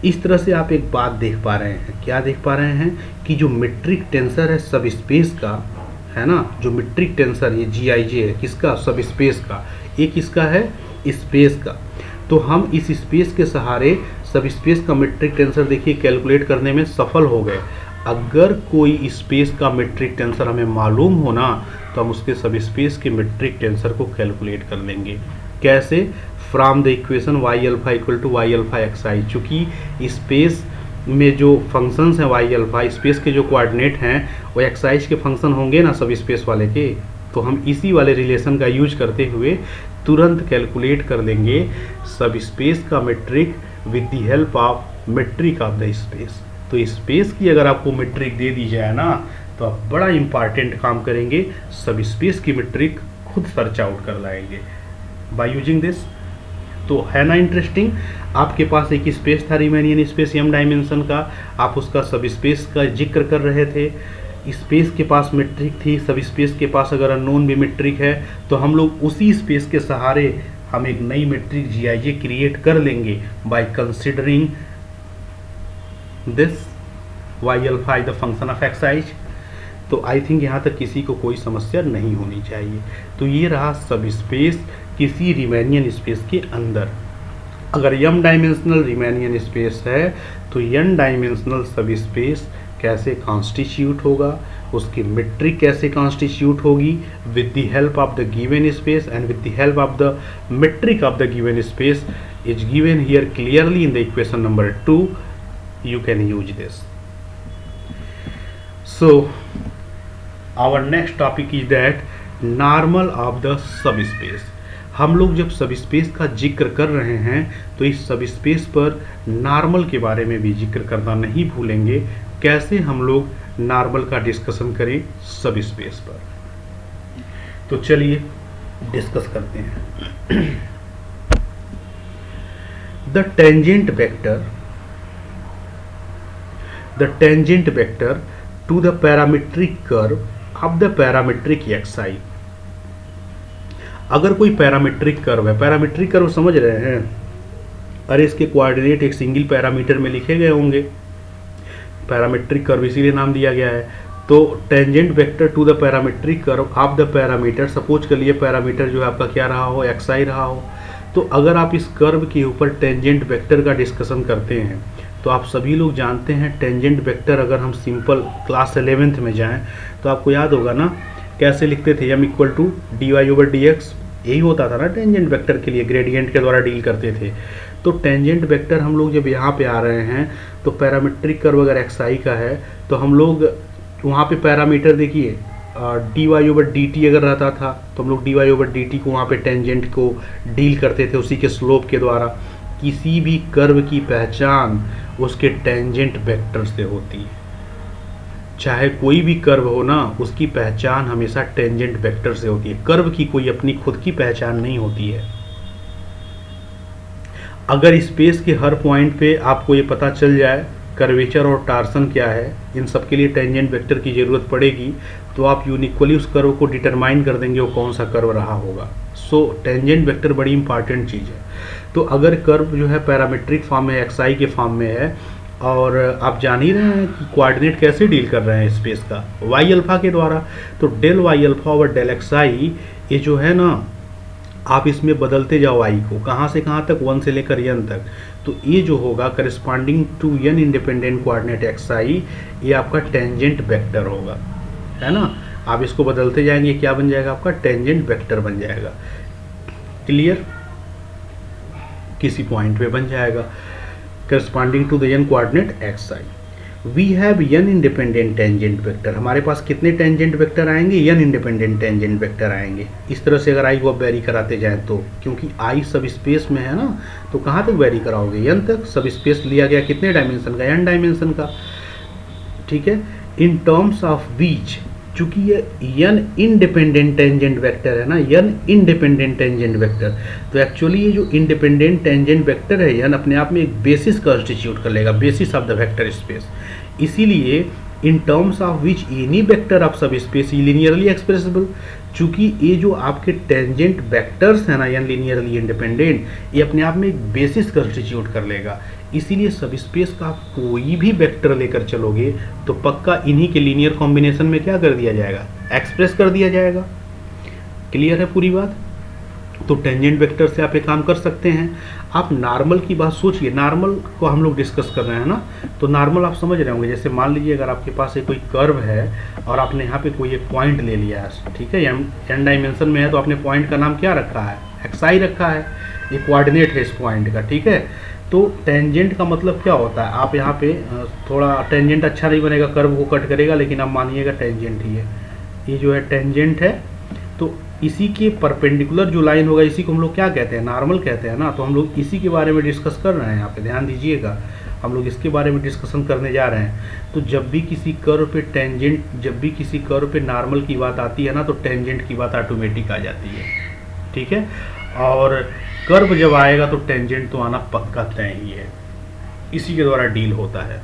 इस तरह से आप एक बात देख पा रहे हैं, क्या देख पा रहे हैं कि जो मीट्रिक टेंसर है सब स्पेस का, है ना, जो मीट्रिक टेंसर ये जी आई जे है किसका, सब स्पेस का, ये किसका है, स्पेस का। तो हम इस स्पेस के सहारे सब स्पेस का मीट्रिक टेंसर देखिए कैलकुलेट करने में सफल हो गए। अगर कोई स्पेस का मीट्रिक टेंसर हमें मालूम होना तो हम उसके सब स्पेस के मीट्रिक टेंसर को कैलकुलेट कर लेंगे। कैसे? From the equation y alpha equal to y alpha x i. चूँकि स्पेस में जो फंक्शंस हैं वाई अल्फा, स्पेस के जो कोऑर्डिनेट हैं वो एक्स आई के फंक्शन होंगे ना सब स्पेस वाले के, तो हम इसी वाले रिलेशन का यूज करते हुए तुरंत कैलकुलेट कर लेंगे सब स्पेस का metric with the help of metric of the space. तो स्पेस की अगर आपको मीट्रिक दे दी जाए ना तो आप बड़ा इंपॉर्टेंट काम करेंगे, सब स्पेस की मीट्रिक खुद सर्च आउट कर लाएंगे बाय यूजिंग दिस। तो है ना इंटरेस्टिंग, आपके पास एक स्पेस था रीमेनियन स्पेस m डायमेंशन का, आप उसका सब स्पेस का जिक्र कर रहे थे, स्पेस के पास मीट्रिक थी, सब स्पेस के पास अगर अननोन भी मीट्रिक है तो हम लोग उसी स्पेस के सहारे हम एक नई metric ji i J create कर लेंगे by considering this y alpha the function of x i. तो आई थिंक यहाँ तक किसी को कोई समस्या नहीं होनी चाहिए। तो ये रहा सब स्पेस किसी रीमेनियन स्पेस के अंदर। अगर m डायमेंशनल रीमेनियन स्पेस है तो n डायमेंशनल सब स्पेस कैसे कॉन्स्टिट्यूट होगा, उसकी मीट्रिक कैसे कॉन्स्टिट्यूट होगी, with the help of the given space and with the help of the metric of the given space is given here clearly in the equation number 2. You can use this. So our next topic is that normal of the subspace. हम लोग जब सब space का जिक्र कर रहे हैं तो इस सब स्पेस पर नॉर्मल के बारे में भी जिक्र करना नहीं भूलेंगे। कैसे हम लोग नॉर्मल का डिस्कशन करें सब स्पेस पर, तो चलिए डिस्कस करते हैं। The tangent vector to the parametric curve of the parametric xi। अगर कोई पैरामीट्रिक कर्व है, पैरामीट्रिक कर्व समझ रहे हैं, अरे इसके कोऑर्डिनेट एक सिंगल पैरामीटर में लिखे गए होंगे, पैरामीट्रिक कर्व इसीलिए नाम दिया गया है। तो tangent vector to the parametric curve of the parameter, suppose कर लिए पैरामीटर जो है आपका क्या रहा हो, xi रहा हो। तो अगर आप इस कर्व के ऊपर टेंजेंट वेक्टर का डिस्कशन करते हैं तो आप सभी लोग जानते हैं टेंजेंट वेक्टर, अगर हम सिंपल क्लास 11th में जाएं तो आपको याद होगा ना कैसे लिखते थे, m इक्वल टू dy/dx, यही होता था ना टेंजेंट वेक्टर के लिए, ग्रेडियंट के द्वारा डील करते थे। तो टेंजेंट वेक्टर हम लोग जब यहाँ पे आ रहे हैं तो पैरामीट्रिक कर्व अगर xi का है तो हम लोग वहाँ पे पैरामीटर देखिए D Y over D T अगर रहता था तो हम लोग D Y over D T को वहाँ पे टेंजेंट को डील करते थे उसी के स्लोप के द्वारा। किसी भी कर्व की पहचान उसके टेंजेंट वेक्टर से होती है, चाहे कोई भी कर्व हो ना, उसकी पहचान हमेशा टेंजेंट वेक्टर से होती है। कर्व की कोई अपनी खुद की पहचान नहीं होती है। अगर स्पेस के हर पॉइंट पे आपको ये पता चल जाए कर्वेचर और टार्सन क्या है, इन सब के लिए टेंजेंट वेक्टर की ज़रूरत पड़ेगी, तो आप यूनिक्वली उस कर्व को डिटरमाइन कर देंगे वो कौन सा कर्व रहा होगा। सो टेंजेंट वेक्टर बड़ी इंपॉर्टेंट चीज़ है। तो अगर कर्व जो है पैरामीट्रिक फॉर्म में एक्सआई के फॉर्म में है और आप जान ही रहे हैं कि कोऑर्डिनेट कैसे डील कर रहे हैं स्पेस का, वाई अल्फा के द्वारा, तो del Y alpha over del X I ये जो है ना, आप इसमें बदलते जाओ आई को, कहाँ से कहाँ तक, 1 से लेकर n तक। तो ये जो होगा corresponding to n independent coordinate x i, ये आपका टेंजेंट वेक्टर होगा, है ना। आप इसको बदलते जाएंगे, क्या बन जाएगा आपका टेंजेंट वेक्टर बन जाएगा। क्लियर, किसी पॉइंट पे बन जाएगा corresponding to the n coordinate x I. We have n independent tangent vector, हमारे पास कितने टेंजेंट वेक्टर आएंगे, n इंडिपेंडेंट टेंजेंट वेक्टर आएंगे। इस तरह से अगर आई को आप वेरी कराते जाएं तो, क्योंकि आई सब स्पेस में है ना, तो कहाँ तक वेरी कराओगे, n तक। सब स्पेस लिया गया कितने डायमेंशन का, n डायमेंशन का, ठीक है। इन टर्म्स ऑफ बीच, चूंकि ये n इंडिपेंडेंट टेंजेंट वेक्टर है ना, n इंडिपेंडेंट टेंजेंट वेक्टर, तो एक्चुअली ये जो इंडिपेंडेंट टेंजेंट वेक्टर है n अपने आप में एक बेसिस कंस्टिट्यूट कर लेगा, basis of the vector space. इसीलिए in terms of which any vector of subspace linearly expressible, चूंकि ये जो आपके टेंजेंट वेक्टर्स है ना n लीनियरली इंडिपेंडेंट, ये अपने आप में एक बेसिस कंस्टिट्यूट कर लेगा। इसीलिए सब स्पेस का आप कोई भी वेक्टर लेकर चलोगे तो पक्का इन्हीं के लीनियर कॉम्बिनेशन में क्या कर दिया जाएगा, एक्सप्रेस कर दिया जाएगा। क्लियर है पूरी बात। तो टेंजेंट वेक्टर से आप ये काम कर सकते हैं। आप नॉर्मल की बात सोचिए, नॉर्मल को हम लोग डिस्कस कर रहे हैं ना, तो नॉर्मल आप समझ रहे होंगे। जैसे मान लीजिए अगर आपके पास एक कोई कर्व है और आपने यहाँ पे कोई एक पॉइंट ले लिया है, ठीक है, n डायमेंशन में है, तो आपने पॉइंट का नाम क्या रखा है, एक्स आई रखा है, ये कोऑर्डिनेट है इस पॉइंट का, ठीक है। तो टेंजेंट का मतलब क्या होता है, आप यहाँ पे थोड़ा टेंजेंट अच्छा नहीं बनेगा, कर्व को कट करेगा, लेकिन आप मानिएगा टेंजेंट ही है, ये जो है टेंजेंट है। तो इसी के परपेंडिकुलर जो लाइन होगा, इसी को हम लोग क्या कहते हैं, नॉर्मल कहते हैं ना। तो हम लोग इसी के बारे में डिस्कस कर रहे हैं, यहाँ पे ध्यान दीजिएगा, हम लोग इसके बारे में डिस्कशन करने जा रहे हैं। तो जब भी किसी कर्व पे टेंजेंट, जब भी किसी कर्व पे नॉर्मल की बात आती है ना, तो टेंजेंट की बात ऑटोमेटिक आ जाती है, ठीक है। और कर्व जब आएगा तो टेंजेंट तो आना पक्का तय ही है, इसी के द्वारा डील होता है।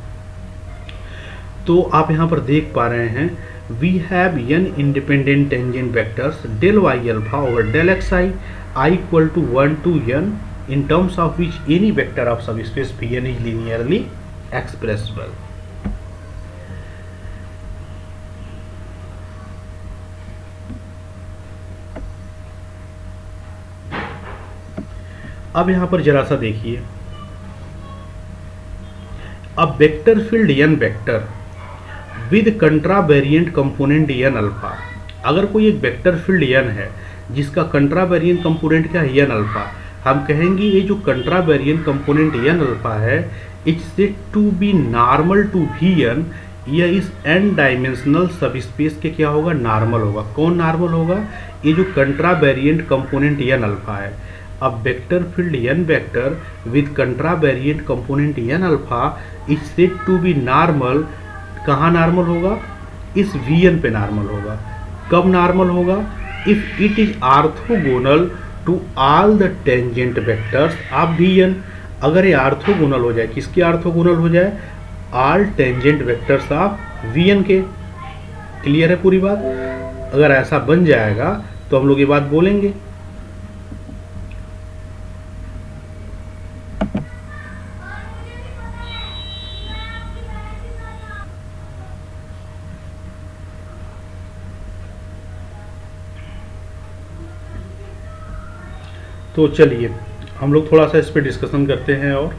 तो आप यहाँ पर देख पा रहे हैं, we have n independent tangent vectors del Y alpha over del x i, i equal to 1 to n in terms of which any vector of subspace Vn is linearly expressible. अब यहां पर जरा सा देखिए, अब vector field n vector with contravariant component n alpha, अगर कोई एक वेक्टर फील्ड n है जिसका कंट्रावेरिएंट कंपोनेंट क्या है, n अल्फा, हम कहेंगे ये जो कंट्रावेरिएंट कंपोनेंट n अल्फा है, it's said to be normal to Vn, यह इस n डायमेंशनल सब स्पेस के क्या होगा, नॉर्मल होगा। कौन नॉर्मल होगा, ये जो कंट्रावेरिएंट कंपोनेंट n अल्फा है। अब vector field n vector with contravariant component n alpha it's said to be normal, कहाँ नॉर्मल होगा, इस Vn पे नॉर्मल होगा। कब नॉर्मल होगा, if it is orthogonal to all the tangent vectors of Vn, अगर ये ऑर्थोगोनल हो जाए, किसके ऑर्थोगोनल हो जाए, all tangent vectors of Vn के। क्लियर है पूरी बात। अगर ऐसा बन जाएगा तो हम लोग ये बात बोलेंगे। तो चलिए हम लोग थोड़ा सा इस पे डिस्कशन करते हैं। और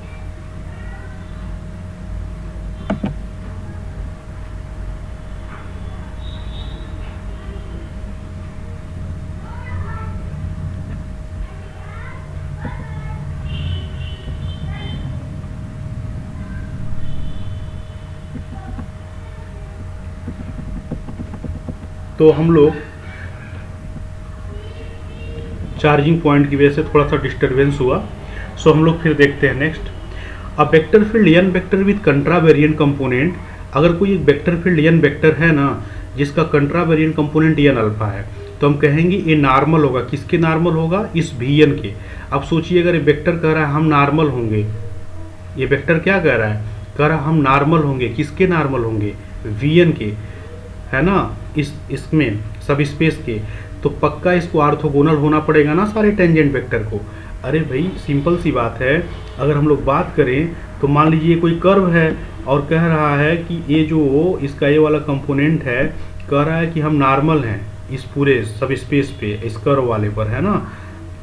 तो हम लोग चार्जिंग पॉइंट की वजह से थोड़ा सा डिस्टरबेंस हुआ। सो हम लोग फिर देखते हैं नेक्स्ट। अब vector field n vector with contravariant component, अगर कोई एक वेक्टर फील्ड एन वेक्टर है ना जिसका कंट्रावेरिएंट कंपोनेंट एन अल्फा है, तो हम कहेंगे ये नॉर्मल होगा। किसके नॉर्मल होगा? इस वी एन के। अब सोचिए अगर ये वेक्टर कह रहा है हम नॉर्मल होंगे, ये वेक्टर क्या कह रहा है? कह रहा है हम नॉर्मल होंगे। किसके नॉर्मल होंगे? वी एन के, है ना, इसमें सब स्पेस के। तो पक्का इसको ऑर्थोगोनल होना पड़ेगा ना सारे टेंजेंट वेक्टर को। अरे भाई सिंपल सी बात है। अगर हम लोग बात करें तो मान लीजिए कोई कर्व है और कह रहा है कि ये जो इसका ये वाला कंपोनेंट है, कह रहा है कि हम नॉर्मल हैं इस पूरे सब स्पेस पे, इस कर्व वाले पर, है ना।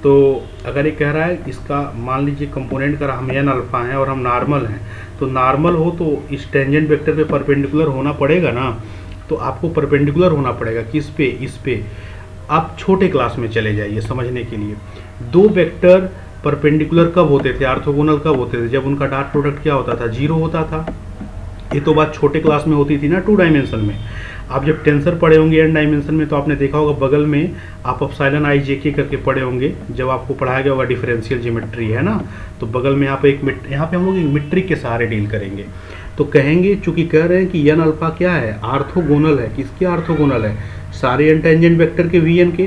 तो अगर ये कह रहा है इसका मान लीजिए कंपोनेंट का हम एन अल्फा हैं और हम नॉर्मल हैं, तो नॉर्मल हो तो इस टेंजेंट वेक्टर पे परपेंडिकुलर होना पड़ेगा ना। तो आपको परपेंडिकुलर होना पड़ेगा किस पे? इस पे। आप छोटे क्लास में चले जाइए समझने के लिए। दो वेक्टर परपेंडिकुलर कब होते थे, ऑर्थोगोनल कब होते थे? जब उनका डॉट प्रोडक्ट क्या होता था? जीरो होता था। ये तो बात छोटे क्लास में होती थी ना, 2 डायमेंशन में। आप जब टेंसर पढ़े होंगे एन डायमेंशन में तो आपने देखा होगा बगल में आप एप्सिलॉन आई जे के करके पढ़े होंगे जब आपको पढ़ाया गया होगा डिफरेंशियल ज्योमेट्री, है ना। तो बगल में यहाँ पे हम लोग एक मीट्रिक के सहारे डील करेंगे। तो कहेंगे, चूंकि कह रहे हैं कि एन अल्फा क्या है? ऑर्थोगोनल है। किसके ऑर्थोगोनल है? सारे एन टेंजेंट वेक्टर के वी एन के।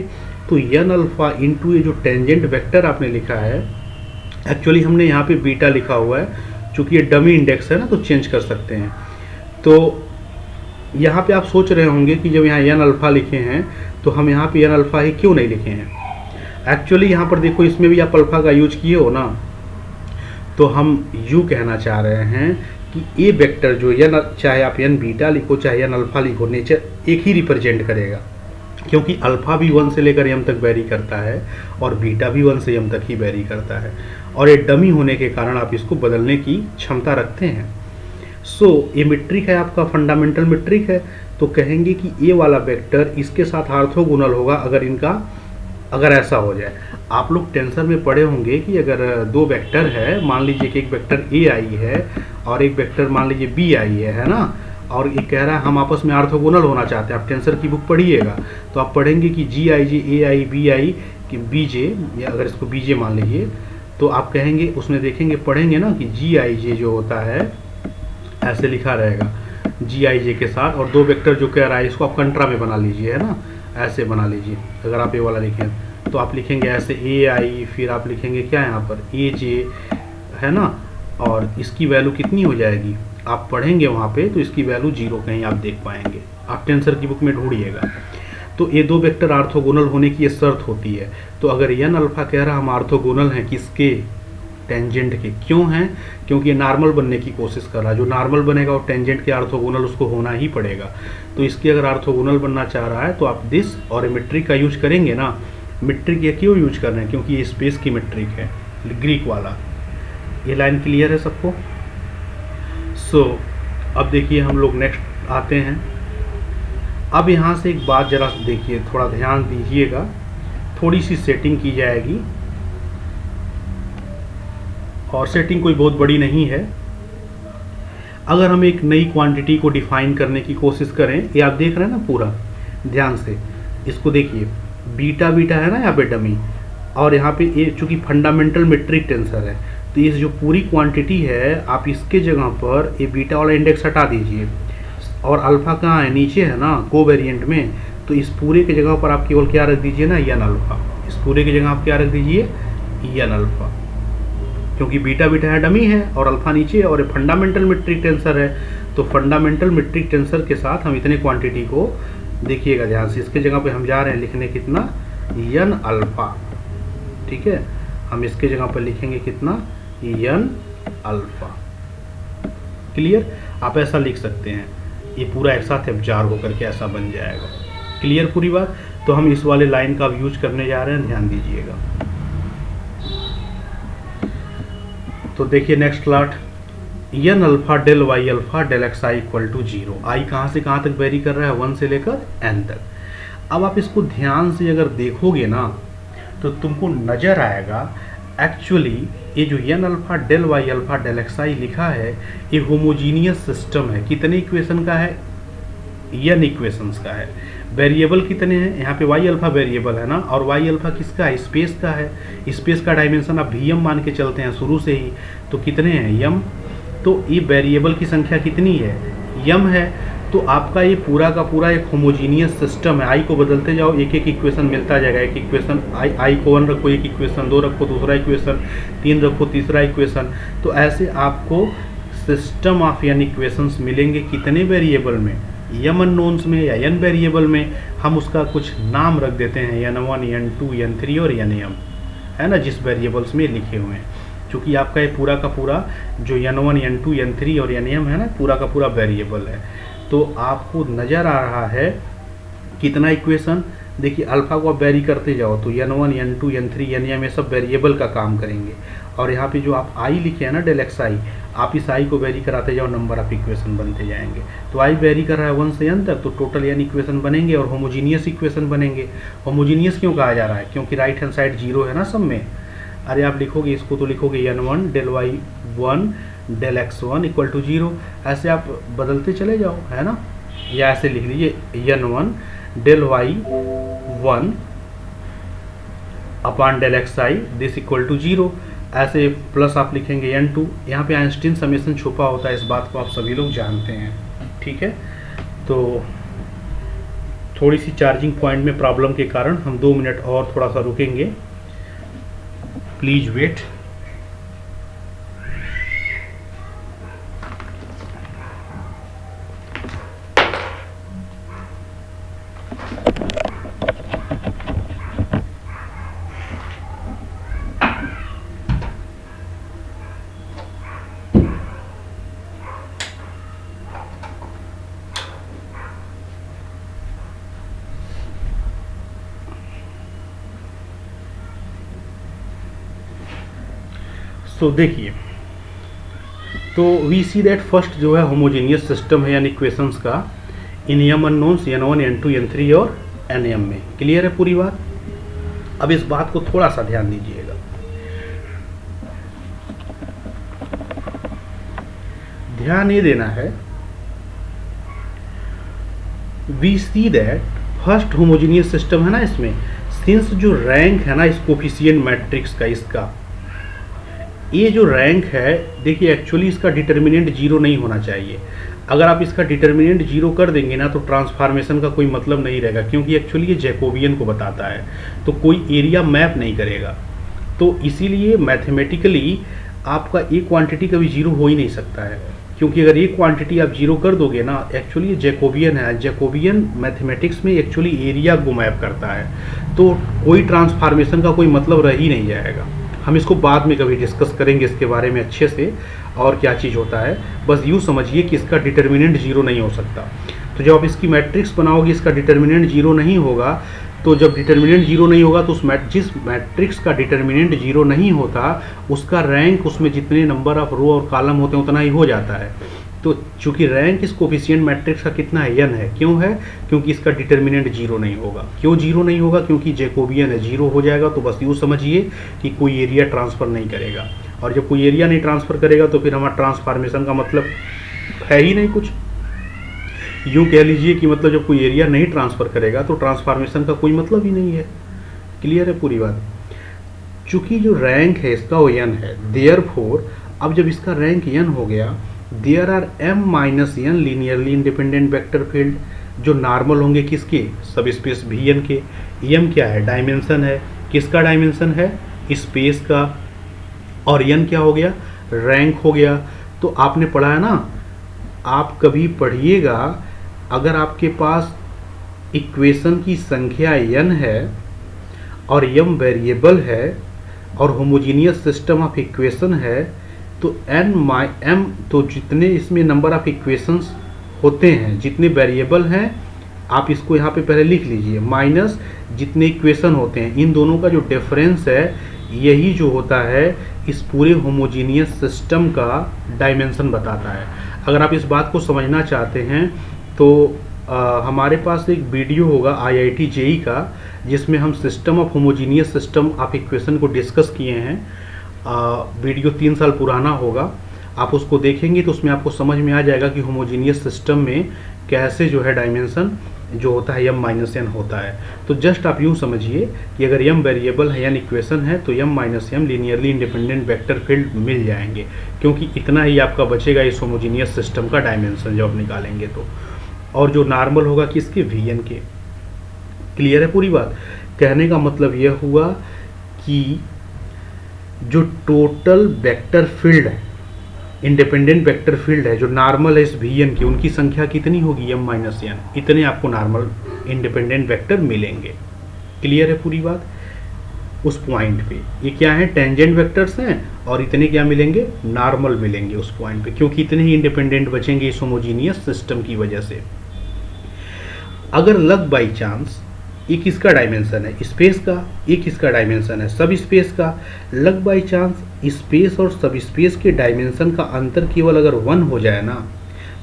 तो एन अल्फा इंटू ये जो टेंजेंट वेक्टर आपने लिखा है, एक्चुअली हमने यहाँ पे बीटा लिखा हुआ है, चूंकि ये डमी इंडेक्स है ना तो चेंज कर सकते हैं। तो यहाँ पे आप सोच रहे होंगे कि जब यहाँ एन अल्फा लिखे हैं तो हम यहाँ पे एन अल्फा ही क्यों नहीं लिखे हैं। एक्चुअली यहाँ पर देखो इसमें भी आप अल्फा का यूज किए हो ना, तो हम यू कहना चाह रहे हैं कि ए वेक्टर जो एन, चाहे आप एन बीटा लिखो चाहे एन अल्फा लिखो, नेचर एक ही रिप्रेजेंट करेगा, क्योंकि अल्फा भी 1 से लेकर एम तक वेरी करता है और बीटा भी 1 से एम तक ही वेरी करता है, और ये डमी होने के कारण आप इसको बदलने की क्षमता रखते हैं। सो ये मीट्रिक है आपका, फंडामेंटल मीट्रिक है। तो कहेंगे कि ये वाला वेक्टर इसके साथ ऑर्थोगोनल होगा अगर ऐसा हो जाए। आप लोग टेंसर में पढ़े होंगे कि अगर दो वेक्टर है, मान लीजिए कि एक वेक्टर ए आई है और एक वेक्टर मान लीजिए बी आई है ना, और ये कह रहा है हम आपस में ऑर्थोगोनल होना चाहते हैं। आप टेंसर की बुक पढ़िएगा तो आप पढ़ेंगे कि जी i J A I B I कि बी जे, या अगर इसको बी जे मान लीजिए तो आप कहेंगे, उसमें देखेंगे पढ़ेंगे ना कि जी आई जे जो होता है ऐसे लिखा रहेगा जी आई जे के साथ, और दो वेक्टर जो कह रहा है इसको आप कंट्रा में बना लीजिए, है ना, ऐसे बना लीजिए। अगर आप ये वाला लिखें तो आप लिखेंगे ऐसे ए आई, फिर आप लिखेंगे क्या यहाँ पर ए जे, है ना, और इसकी वैल्यू कितनी हो जाएगी आप पढ़ेंगे वहाँ पे तो इसकी वैल्यू 0 कहीं आप देख पाएंगे। आप टेंसर की बुक में ढूंढिएगा। तो ये दो वेक्टर ऑर्थोगोनल होने की ये शर्त होती है। तो अगर एन अल्फा कह रहा हम ऑर्थोगोनल हैं किसके? टेंजेंट के। क्यों हैं? क्योंकि ये नॉर्मल बनने की कोशिश कर रहा है। जो नॉर्मल बनेगा वो टेंजेंट के ऑर्थोगोनल उसको होना ही पड़ेगा। तो इसकी अगर ऑर्थोगोनल बनना चाह रहा है तो आप दिस और मीट्रिक का यूज करेंगे ना। मीट्रिक ये क्यों यूज कर रहे हैं? क्योंकि ये स्पेस की मीट्रिक है, ग्रीक वाला। ये लाइन क्लियर है सबको? सो अब देखिए हम लोग नेक्स्ट आते हैं। अब यहाँ से एक बात जरा देखिए, थोड़ा ध्यान दीजिएगा, थोड़ी सी सेटिंग की जाएगी और सेटिंग कोई बहुत बड़ी नहीं है। अगर हम एक नई क्वांटिटी को डिफाइन करने की कोशिश करें, ये आप देख रहे हैं ना पूरा ध्यान से, इसको देखिए बीटा बीटा है ना यहाँ पे डमी, और यहाँ पे ये चूंकि फंडामेंटल मीट्रिक टेंसर है तो ये जो पूरी क्वांटिटी है आप इसके जगह पर ये बीटा वाला इंडेक्स हटा दीजिए, और अल्फा कहाँ है? नीचे है ना कोवेरिएंट में। तो इस पूरे की जगह पर आप केवल क्या रख दीजिए ना, एन अल्फा। इस पूरे की जगह आप क्या रख दीजिए? एन अल्फा, क्योंकि बीटा बीटा है डमी है और अल्फा नीचे है और ये फंडामेंटल मीट्रिक टेंसर है। तो फंडामेंटल मीट्रिक टेंसर के साथ हम इतने क्वांटिटी को देखिएगा ध्यान से, इसके जगह पे हम जा रहे हैं लिखने कितना? N alpha. ठीक है, हम इसके जगह पर लिखेंगे कितना? N alpha. क्लियर? आप ऐसा लिख सकते हैं, ये पूरा एक साथ एब्जॉर्ब होकर के ऐसा बन जाएगा। क्लियर पूरी बात? तो हम इस वाले लाइन का अब यूज करने जा रहे हैं, ध्यान दीजिएगा। तो देखिए next plot, N alpha del Y alpha del x I equal to 0। I कहाँ से कहाँ तक वेरी कर रहा है? 1 से लेकर n तक। अब आप इसको ध्यान से अगर देखोगे ना तो तुमको नजर आएगा एक्चुअली ये जो n alpha del Y alpha del x i लिखा है ये होमोजीनियस सिस्टम है। कितने इक्वेशन का है? एन इक्वेशंस का है। वेरिएबल कितने हैं, यहाँ पे वाई अल्फा वेरिएबल है ना, और वाई अल्फा किसका है, स्पेस का है। स्पेस का डायमेंशन आप वी एम मान के चलते हैं शुरू से ही, तो कितने हैं, यम। तो ये वेरिएबल की संख्या कितनी है, यम है। तो आपका ये पूरा का पूरा एक होमोजीनियस सिस्टम है। आई को बदलते जाओ, एक एक इक्वेशन मिलता जाएगा। एक इक्वेशन आई को 1 रखो, एक इक्वेशन 2 रखो, दूसरा इक्वेशन 3 रखो, तीसरा इक्वेशन। तो ऐसे आपको सिस्टम ऑफ एन इक्वेशंस मिलेंगे कितने वेरिएबल में, यम अननोन्स में या एन वेरिएबल में। हम उसका कुछ नाम रख देते हैं, n1 n2 n3 और nm, है ना, जिस वेरिएबल्स में लिखे हुए हैं। क्योंकि आपका ये पूरा का पूरा जो n1 n2 n3 और nm है ना, पूरा का पूरा वेरिएबल है। तो आपको नज़र आ रहा है कितना इक्वेशन। देखिए अल्फ़ा को आप वेरी करते जाओ तो n1 n2 n3 nm ये सब वेरिएबल का काम करेंगे। और यहाँ पे जो आप आई लिखे हैं ना, डेल एक्स आई, आप इस आई को वेरी कराते जाओ, नंबर ऑफ इक्वेशन बनते जाएंगे। तो आई वेरी कर रहा है 1 से n तक, तो टोटल n इक्वेशन बनेंगे और होमोजीनियस इक्वेशन बनेंगे। होमोजीनियस क्यों कहा जा रहा है, क्योंकि राइट हैंड साइड जीरो है ना सब में। अरे आप लिखोगे इसको तो लिखोगे n1 del Y 1 del x1 equal to 0, ऐसे आप बदलते चले जाओ, है ना। या ऐसे लिख लीजिए n1 del Y 1 upon del x I this equal to 0, ऐसे प्लस आप लिखेंगे n2। यहाँ पे आइंस्टीन समेशन छुपा होता है, इस बात को आप सभी लोग जानते हैं, ठीक है। तो थोड़ी सी चार्जिंग पॉइंट में प्रॉब्लम के कारण हम 2 मिनट और थोड़ा सा रुकेंगे, प्लीज वेट। तो देखिए, तो वी सी दैट फर्स्ट जो है होमोजीनियस सिस्टम है यानी इक्वेशंस का इन M unknowns n1 n2 n3 और nm में। क्लियर है पूरी बात। अब इस बात को थोड़ा सा ध्यान दीजिएगा, ध्यान ये देना है, we see that first homogeneous system है ना, इसमें सिंस जो रैंक है ना इस कोफिशिएंट मैट्रिक्स का, इसका ये जो रैंक है, देखिए एक्चुअली इसका डिटर्मिनेंट 0 नहीं होना चाहिए। अगर आप इसका डिटर्मिनेंट 0 कर देंगे ना तो ट्रांसफॉर्मेशन का कोई मतलब नहीं रहेगा, क्योंकि एक्चुअली ये जैकोबियन को बताता है, तो कोई एरिया मैप नहीं करेगा। तो इसीलिए मैथमेटिकली आपका एक क्वांटिटी कभी 0 हो ही नहीं सकता है, क्योंकि अगर एक क्वांटिटी आप 0 कर दोगे ना, एक्चुअली ये जैकोबियन है। जैकोबियन मैथमेटिक्स में एक्चुअली एरिया को मैप करता है, तो कोई ट्रांसफॉर्मेशन का कोई मतलब रह ही नहीं जाएगा। हम इसको बाद में कभी डिस्कस करेंगे इसके बारे में अच्छे से, और क्या चीज़ होता है। बस यूँ समझिए कि इसका डिटर्मिनेंट 0 नहीं हो सकता। तो जब आप इसकी मैट्रिक्स बनाओगे, इसका डिटर्मिनेंट 0 नहीं होगा, तो जब डिटर्मिनेंट 0 नहीं होगा तो उस जिस मैट्रिक्स का डिटर्मिनेंट 0 नहीं होता उसका रैंक, उसमें जितने नंबर ऑफ रो और कॉलम होते हैं उतना ही हो जाता है। तो चूंकि रैंक इस कोफिशिएंट मैट्रिक्स का कितना है, n है। क्यों है, क्योंकि इसका डिटर्मिनेंट 0 नहीं होगा। क्यों 0 नहीं होगा, क्योंकि जैकोबियन है, 0 हो जाएगा। तो बस यूँ समझिए कि कोई एरिया ट्रांसफ़र नहीं करेगा, और जब कोई एरिया नहीं ट्रांसफ़र करेगा तो फिर हमारा ट्रांसफॉर्मेशन का मतलब है ही नहीं कुछ। यूँ कह लीजिए कि मतलब जब कोई एरिया नहीं ट्रांसफ़र करेगा तो ट्रांसफॉर्मेशन का कोई मतलब ही नहीं है। क्लियर है पूरी बात। चूँकि जो रैंक है इसका वो n है, देयरफॉर अब जब इसका रैंक n हो गया, there are m minus n linearly independent vector field, जो नॉर्मल होंगे किसके, सब स्पेस Vn के। m क्या है, डायमेंशन है। किसका डायमेंशन है, स्पेस का। और n क्या हो गया, रैंक हो गया। तो आपने पढ़ा है ना, आप कभी पढ़िएगा, अगर आपके पास इक्वेशन की संख्या n है और m वेरिएबल है और होमोजीनियस सिस्टम ऑफ इक्वेशन है, तो m तो जितने इसमें नंबर ऑफ इक्वेशंस होते हैं, जितने वेरिएबल हैं, आप इसको यहाँ पे पहले लिख लीजिए, माइनस जितने इक्वेशन होते हैं, इन दोनों का जो डिफरेंस है, यही जो होता है इस पूरे होमोजीनियस सिस्टम का डायमेंशन बताता है। अगर आप इस बात को समझना चाहते हैं तो हमारे पास एक वीडियो होगा IIT JEE का, जिसमें हम system of homogeneous system of equation को डिस्कस किए हैं। वीडियो 3 साल पुराना होगा, आप उसको देखेंगे तो उसमें आपको समझ में आ जाएगा कि होमोजीनियस सिस्टम में कैसे जो है डायमेंशन जो होता है m-n होता है। तो जस्ट आप यूँ समझिए कि अगर m वेरिएबल है यानी इक्वेशन है तो m-m linearly independent vector field मिल जाएंगे, क्योंकि इतना ही आपका बचेगा इस होमोजीनियस सिस्टम का डायमेंशन जब आप निकालेंगे तो। और जो नॉर्मल होगा किसके, Vn के। क्लियर है पूरी बात? कहने का मतलब यह हुआ कि जो टोटल वेक्टर फील्ड है, इंडिपेंडेंट वेक्टर फील्ड है जो नॉर्मल है इस Vn की, उनकी संख्या कितनी होगी, m-n। इतने आपको नॉर्मल इंडिपेंडेंट वेक्टर मिलेंगे। क्लियर है पूरी बात? उस पॉइंट पे ये क्या है, टेंजेंट वेक्टर्स हैं, और इतने क्या मिलेंगे, नॉर्मल मिलेंगे उस पॉइंट पे, क्योंकि इतने ही इंडिपेंडेंट बचेंगे इस होमोजीनियस सिस्टम की वजह से। अगर लक बाई चांस ये किसका डायमेंशन है, स्पेस का, ये किसका डायमेंशन है, सब स्पेस का। लक बाई चांस स्पेस और सब स्पेस के डायमेंशन का अंतर केवल अगर 1 हो जाए ना,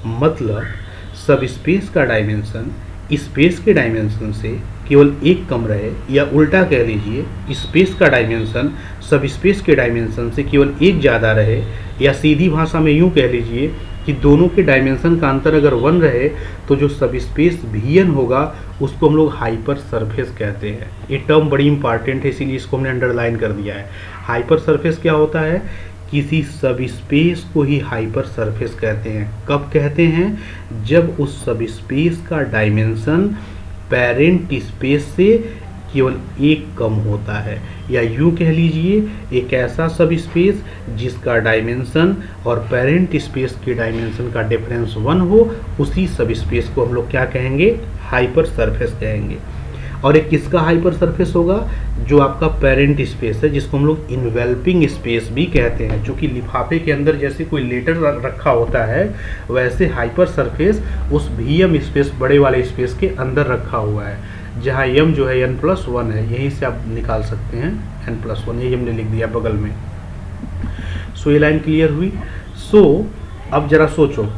मतलब सब स्पेस का डायमेंशन स्पेस के डायमेंशन से केवल 1 कम रहे, या उल्टा कह लीजिए स्पेस का डायमेंशन सब स्पेस के डायमेंशन से केवल 1 ज़्यादा रहे, या सीधी भाषा में यूँ कह लीजिए कि दोनों के डायमेंशन का अंतर अगर 1 रहे, तो जो सब स्पेस Vn होगा उसको हम लोग हाइपर सरफेस कहते हैं। ये टर्म बड़ी इंपॉर्टेंट है, इसीलिए इसको हमने अंडरलाइन कर दिया है। हाइपर सरफेस क्या होता है, किसी सब स्पेस को ही हाइपर सरफेस कहते हैं। कब कहते हैं, जब उस सब स्पेस का डायमेंशन पेरेंट स्पेस से केवल 1 कम होता है, या यूँ कह लीजिए एक ऐसा सब स्पेस जिसका डायमेंशन और पेरेंट स्पेस के डायमेंशन का डिफरेंस 1 हो, उसी सब स्पेस को हम लोग क्या कहेंगे, हाइपर सरफेस कहेंगे। और एक किसका हाइपर सरफेस होगा, जो आपका पेरेंट स्पेस है, जिसको हम लोग इन्वेल्पिंग स्पेस भी कहते हैं। चूँकि लिफाफे के अंदर जैसे कोई लेटर रखा होता है, वैसे हाइपर सरफेस उस Vm स्पेस, बड़े वाले स्पेस के अंदर रखा हुआ है, जहाँ m जो है n+1 है, यहीं से आप निकाल सकते हैं n+1, यही हमने लिख दिया बगल में। सो ये लाइन क्लियर हुई। सो अब जरा सोचो,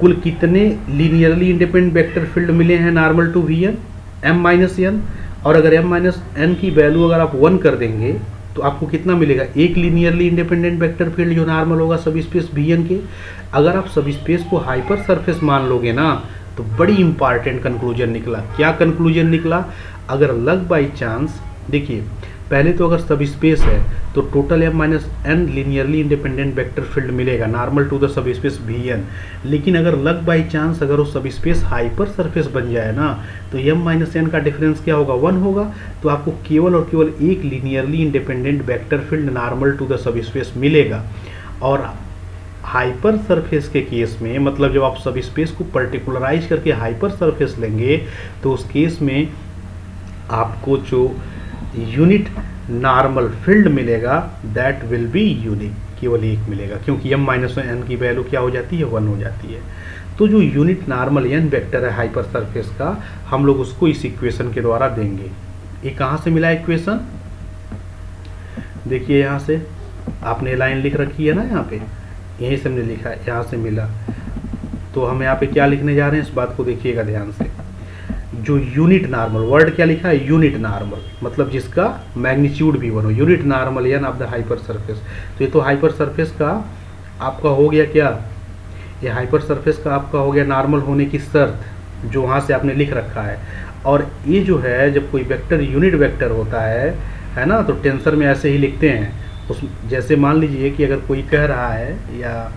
कुल कितने लीनियरली इंडिपेंडेंट वेक्टर फील्ड मिले हैं नॉर्मल टू Vn, m-n। और अगर m-n की वैल्यू अगर आप 1 कर देंगे तो आपको कितना मिलेगा, एक लीनियरली इंडिपेंडेंट वेक्टर फील्ड जो नॉर्मल होगा सब स्पेस Vn के। अगर आप सब स्पेस को हाइपर सरफेस मान लोगे ना, तो बड़ी इंपॉर्टेंट कंक्लूजन निकला। क्या कंक्लूजन निकला, अगर लक बाई चांस, देखिए पहले तो अगर सब स्पेस है तो total m-n linearly independent vector field मिलेगा normal to the subspace Vn। लेकिन अगर लक बाई चांस अगर वो सब स्पेस हाइपर सरफेस बन जाए ना, तो m-n का डिफरेंस क्या होगा, 1 होगा। तो आपको केवल और केवल एक linearly independent vector field normal to the subspace मिलेगा। और हाइपर सरफेस के केस में, मतलब जब आप सब स्पेस को पर्टिकुलराइज करके हाइपर सरफेस लेंगे, तो उस केस में आपको जो यूनिट नॉर्मल फील्ड मिलेगा दैट विल बी यूनिक, केवल 1 मिलेगा, क्योंकि m-n की वैल्यू क्या हो जाती है, 1 हो जाती है। तो जो यूनिट नॉर्मल n वेक्टर है हाइपर सरफेस का, हम लोग उसको इस इक्वेशन के द्वारा देंगे। ये कहाँ से मिला इक्वेशन, देखिए यहाँ से आपने लाइन लिख रखी है ना, यहाँ पे यहीं से हमने लिखा है, यहाँ से मिला। तो हम यहाँ पे क्या लिखने जा रहे हैं, इस बात को देखिएगा ध्यान से। जो यूनिट नॉर्मल, वर्ड क्या लिखा है, यूनिट नॉर्मल, मतलब जिसका मैग्नीट्यूड भी 1 हो, unit normal n of the hyper surface. तो ये तो हाइपर सरफेस का आपका हो गया क्या, ये हाइपर सरफेस का आपका हो गया नॉर्मल होने की शर्त, जो वहाँ से आपने लिख रखा है। और ये जो है, जब कोई वेक्टर यूनिट वेक्टर होता है ना, तो टेंसर में ऐसे ही लिखते हैं। उस जैसे मान लीजिए कि अगर कोई कह रहा है या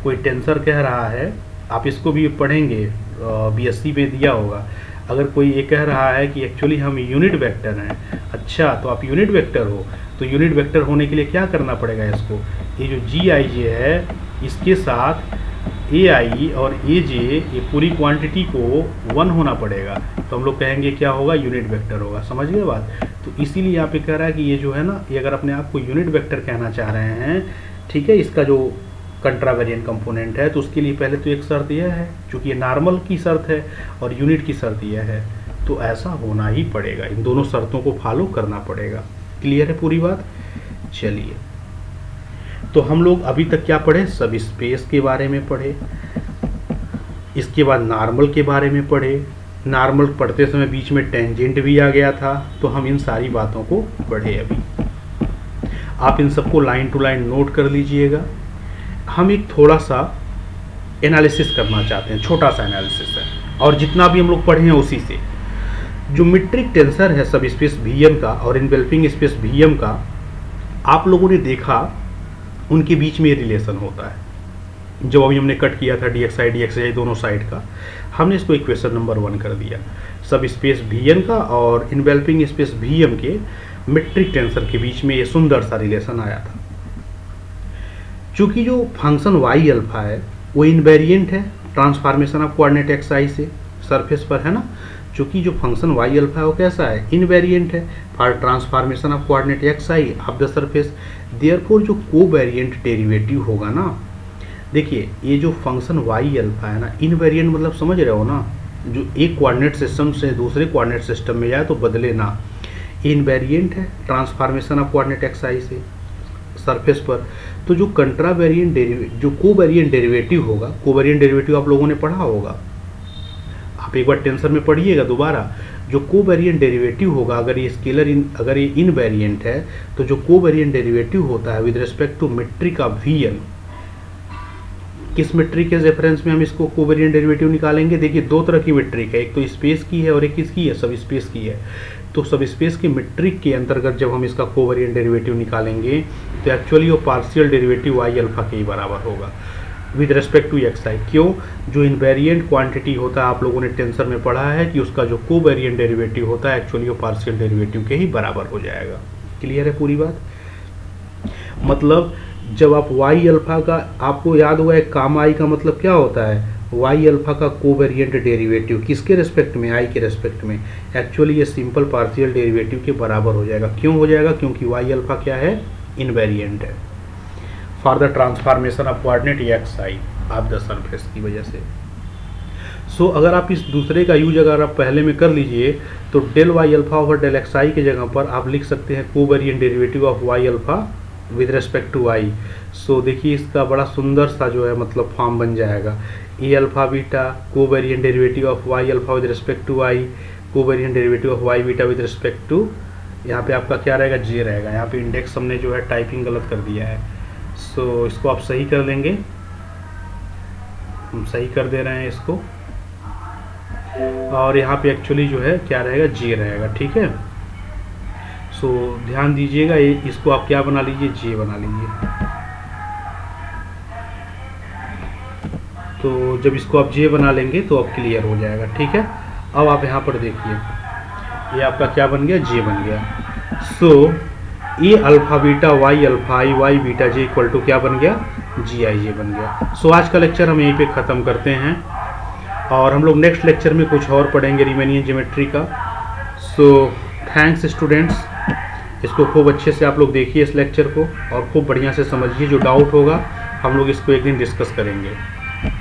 कोई टेंसर कह रहा है, आप इसको भी पढ़ेंगे, BSc में दिया होगा। अगर कोई ये कह रहा है कि एक्चुअली हम यूनिट वेक्टर हैं, अच्छा तो आप यूनिट वेक्टर हो, तो यूनिट वेक्टर होने के लिए क्या करना पड़ेगा, इसको ये जो Gij है इसके साथ Ai और Aj, ये पूरी क्वांटिटी को 1 होना पड़ेगा, तो हम लोग कहेंगे क्या होगा, यूनिट वेक्टर होगा। समझ गए बात? तो इसीलिए यहाँ पे कह रहा है कि ये जो है ना, ये अगर अपने आप को यूनिट वेक्टर कहना चाह रहे हैं, ठीक है, इसका जो कंट्रावेरिएंट कंपोनेंट है, तो उसके लिए पहले तो एक शर्त यह है, क्योंकि ये नॉर्मल की शर्त है और यूनिट की शर्त यह है, तो ऐसा होना ही पड़ेगा, इन दोनों शर्तों को फॉलो करना पड़ेगा। क्लियर है पूरी बात? चलिए, तो हम लोग अभी तक क्या पढ़े, सब स्पेस के बारे में पढ़े, इसके बाद नॉर्मल के बारे में पढ़े। नॉर्मल पढ़ते समय बीच में टेंजेंट भी आ गया था, तो हम इन सारी बातों को पढ़े। अभी आप इन सबको लाइन टू लाइन नोट कर लीजिएगा। हम एक थोड़ा सा एनालिसिस करना चाहते हैं, छोटा सा एनालिसिस है, और जितना भी हम लोग पढ़े हैं उसी से। जो मीट्रिक टेंसर है सब स्पेस Vm का और इन्वेल्पिंग स्पेस Vm का, आप लोगों ने देखा उनके बीच में रिलेशन होता है। जब अभी हमने कट किया था dxi dxi दोनों साइड का, हमने इसको इक्वेशन नंबर 1 कर दिया। सब स्पेस Vn का और इन्वेल्पिंग स्पेस Vm के मीट्रिक टेंसर के बीच में ये सुंदर सा रिलेशन आया था। चूंकि जो फंक्शन y अल्फा है वो इनवेरिएंट है ट्रांसफॉर्मेशन ऑफ कोऑर्डिनेट xi से सरफेस पर, है ना। चूंकि जो फंक्शन y अल्फा है वो कैसा है, इनवेरिएंट है for transformation of coordinate xi of the surface. Therefore जो कोवेरिएंट डेरिवेटिव होगा ना, देखिए ये जो फंक्शन y अल्फा है ना, इनवेरिएंट मतलब समझ रहे हो ना, जो एक कोऑर्डिनेट सिस्टम से दूसरे कोऑर्डिनेट सिस्टम में जाए तो बदले ना, इनवेरिएंट है ट्रांसफॉर्मेशन ऑफ कोऑर्डिनेट xi से सरफेस पर। तो जो कंट्रावेरिएंट जो कोवेरिएंट डेरिवेटिव होगा, कोवेरिएंट डेरिवेटिव आप लोगों ने पढ़ा होगा, आप एक बार टेंसर में पढ़िएगा दोबारा। जो कोवेरिएंट डेरिवेटिव होगा, अगर ये स्केलर अगर ये इनवेरिएंट है, तो जो कोवेरिएंट डेरिवेटिव होता है with respect to metric of Vn, किस मेट्रिक के रेफरेंस में हम इसको कोवेरिएंट डेरिवेटिव निकालेंगे। देखिए दो तरह की मेट्रिक है, एक तो स्पेस की है और एक किसकी है, सब स्पेस की है। तो सब स्पेस के मेट्रिक के अंतर्गत जब हम इसका कोवेरिएंट डेरिवेटिव निकालेंगे तो एक्चुअली वो पार्शियल डेरिवेटिव y अल्फा के ही बराबर होगा विद रिस्पेक्ट टू xi। क्यों, जो इनवेरिएंट क्वांटिटी होता है आप लोगों ने टेंसर में पढ़ा है कि उसका जो कोवेरिएंट डेरिवेटिव होता है एक्चुअली वो पार्शियल डेरिवेटिव के ही बराबर हो जाएगा। क्लियर है पूरी बात। मतलब जब आप y अल्फा का, आपको याद होगा एक कामा i का मतलब क्या होता है, y अल्फा का कोवेरिएंट डेरिवेटिव किसके रेस्पेक्ट में, i के रेस्पेक्ट में। एक्चुअली ये सिंपल पार्शियल डेरिवेटिव के बराबर हो जाएगा। क्यों हो जाएगा, क्योंकि y अल्फा क्या है, इनवेरिएंट है for the transformation of coordinate xi of the surface की वजह से। सो अगर आप इस दूसरे का यूज अगर आप पहले में कर लीजिए तो del y alpha over del xi के जगह पर आप लिख सकते हैं covariant derivative of y alpha with respect to y। So देखिए इसका बड़ा सुंदर सा जो है मतलब फॉर्म बन जाएगा, a alpha beta covariant derivative of y alpha with respect to y, covariant derivative of y beta with respect to, यहाँ पे आपका क्या रहेगा, j रहेगा। यहाँ पे इंडेक्स हमने जो है टाइपिंग गलत कर दिया है, सो इसको आप सही कर लेंगे। हम सही कर दे रहे हैं इसको, और यहाँ पे एक्चुअली जो है क्या रहेगा, j रहेगा। ठीक है, सो ध्यान दीजिएगा, इसको आप क्या बना लीजिए, j बना लीजिए। तो जब इसको आप j बना लेंगे तो अब क्लियर हो जाएगा। ठीक है, अब आप यहाँ पर देखिए ये आपका क्या बन गया, j बन गया। So a alpha beta y alpha i y beta j equal to क्या बन गया, जी आई जे बन गया। सो आज का लेक्चर हम यहीं पे ख़त्म करते हैं और हम लोग नेक्स्ट लेक्चर में कुछ और पढ़ेंगे रीमेनियन ज्योमेट्री का। सो थैंक्स स्टूडेंट्स, इसको खूब अच्छे से आप लोग देखिए इस लेक्चर को और खूब बढ़िया से समझिए। जो डाउट होगा हम लोग इसको एक दिन डिस्कस करेंगे।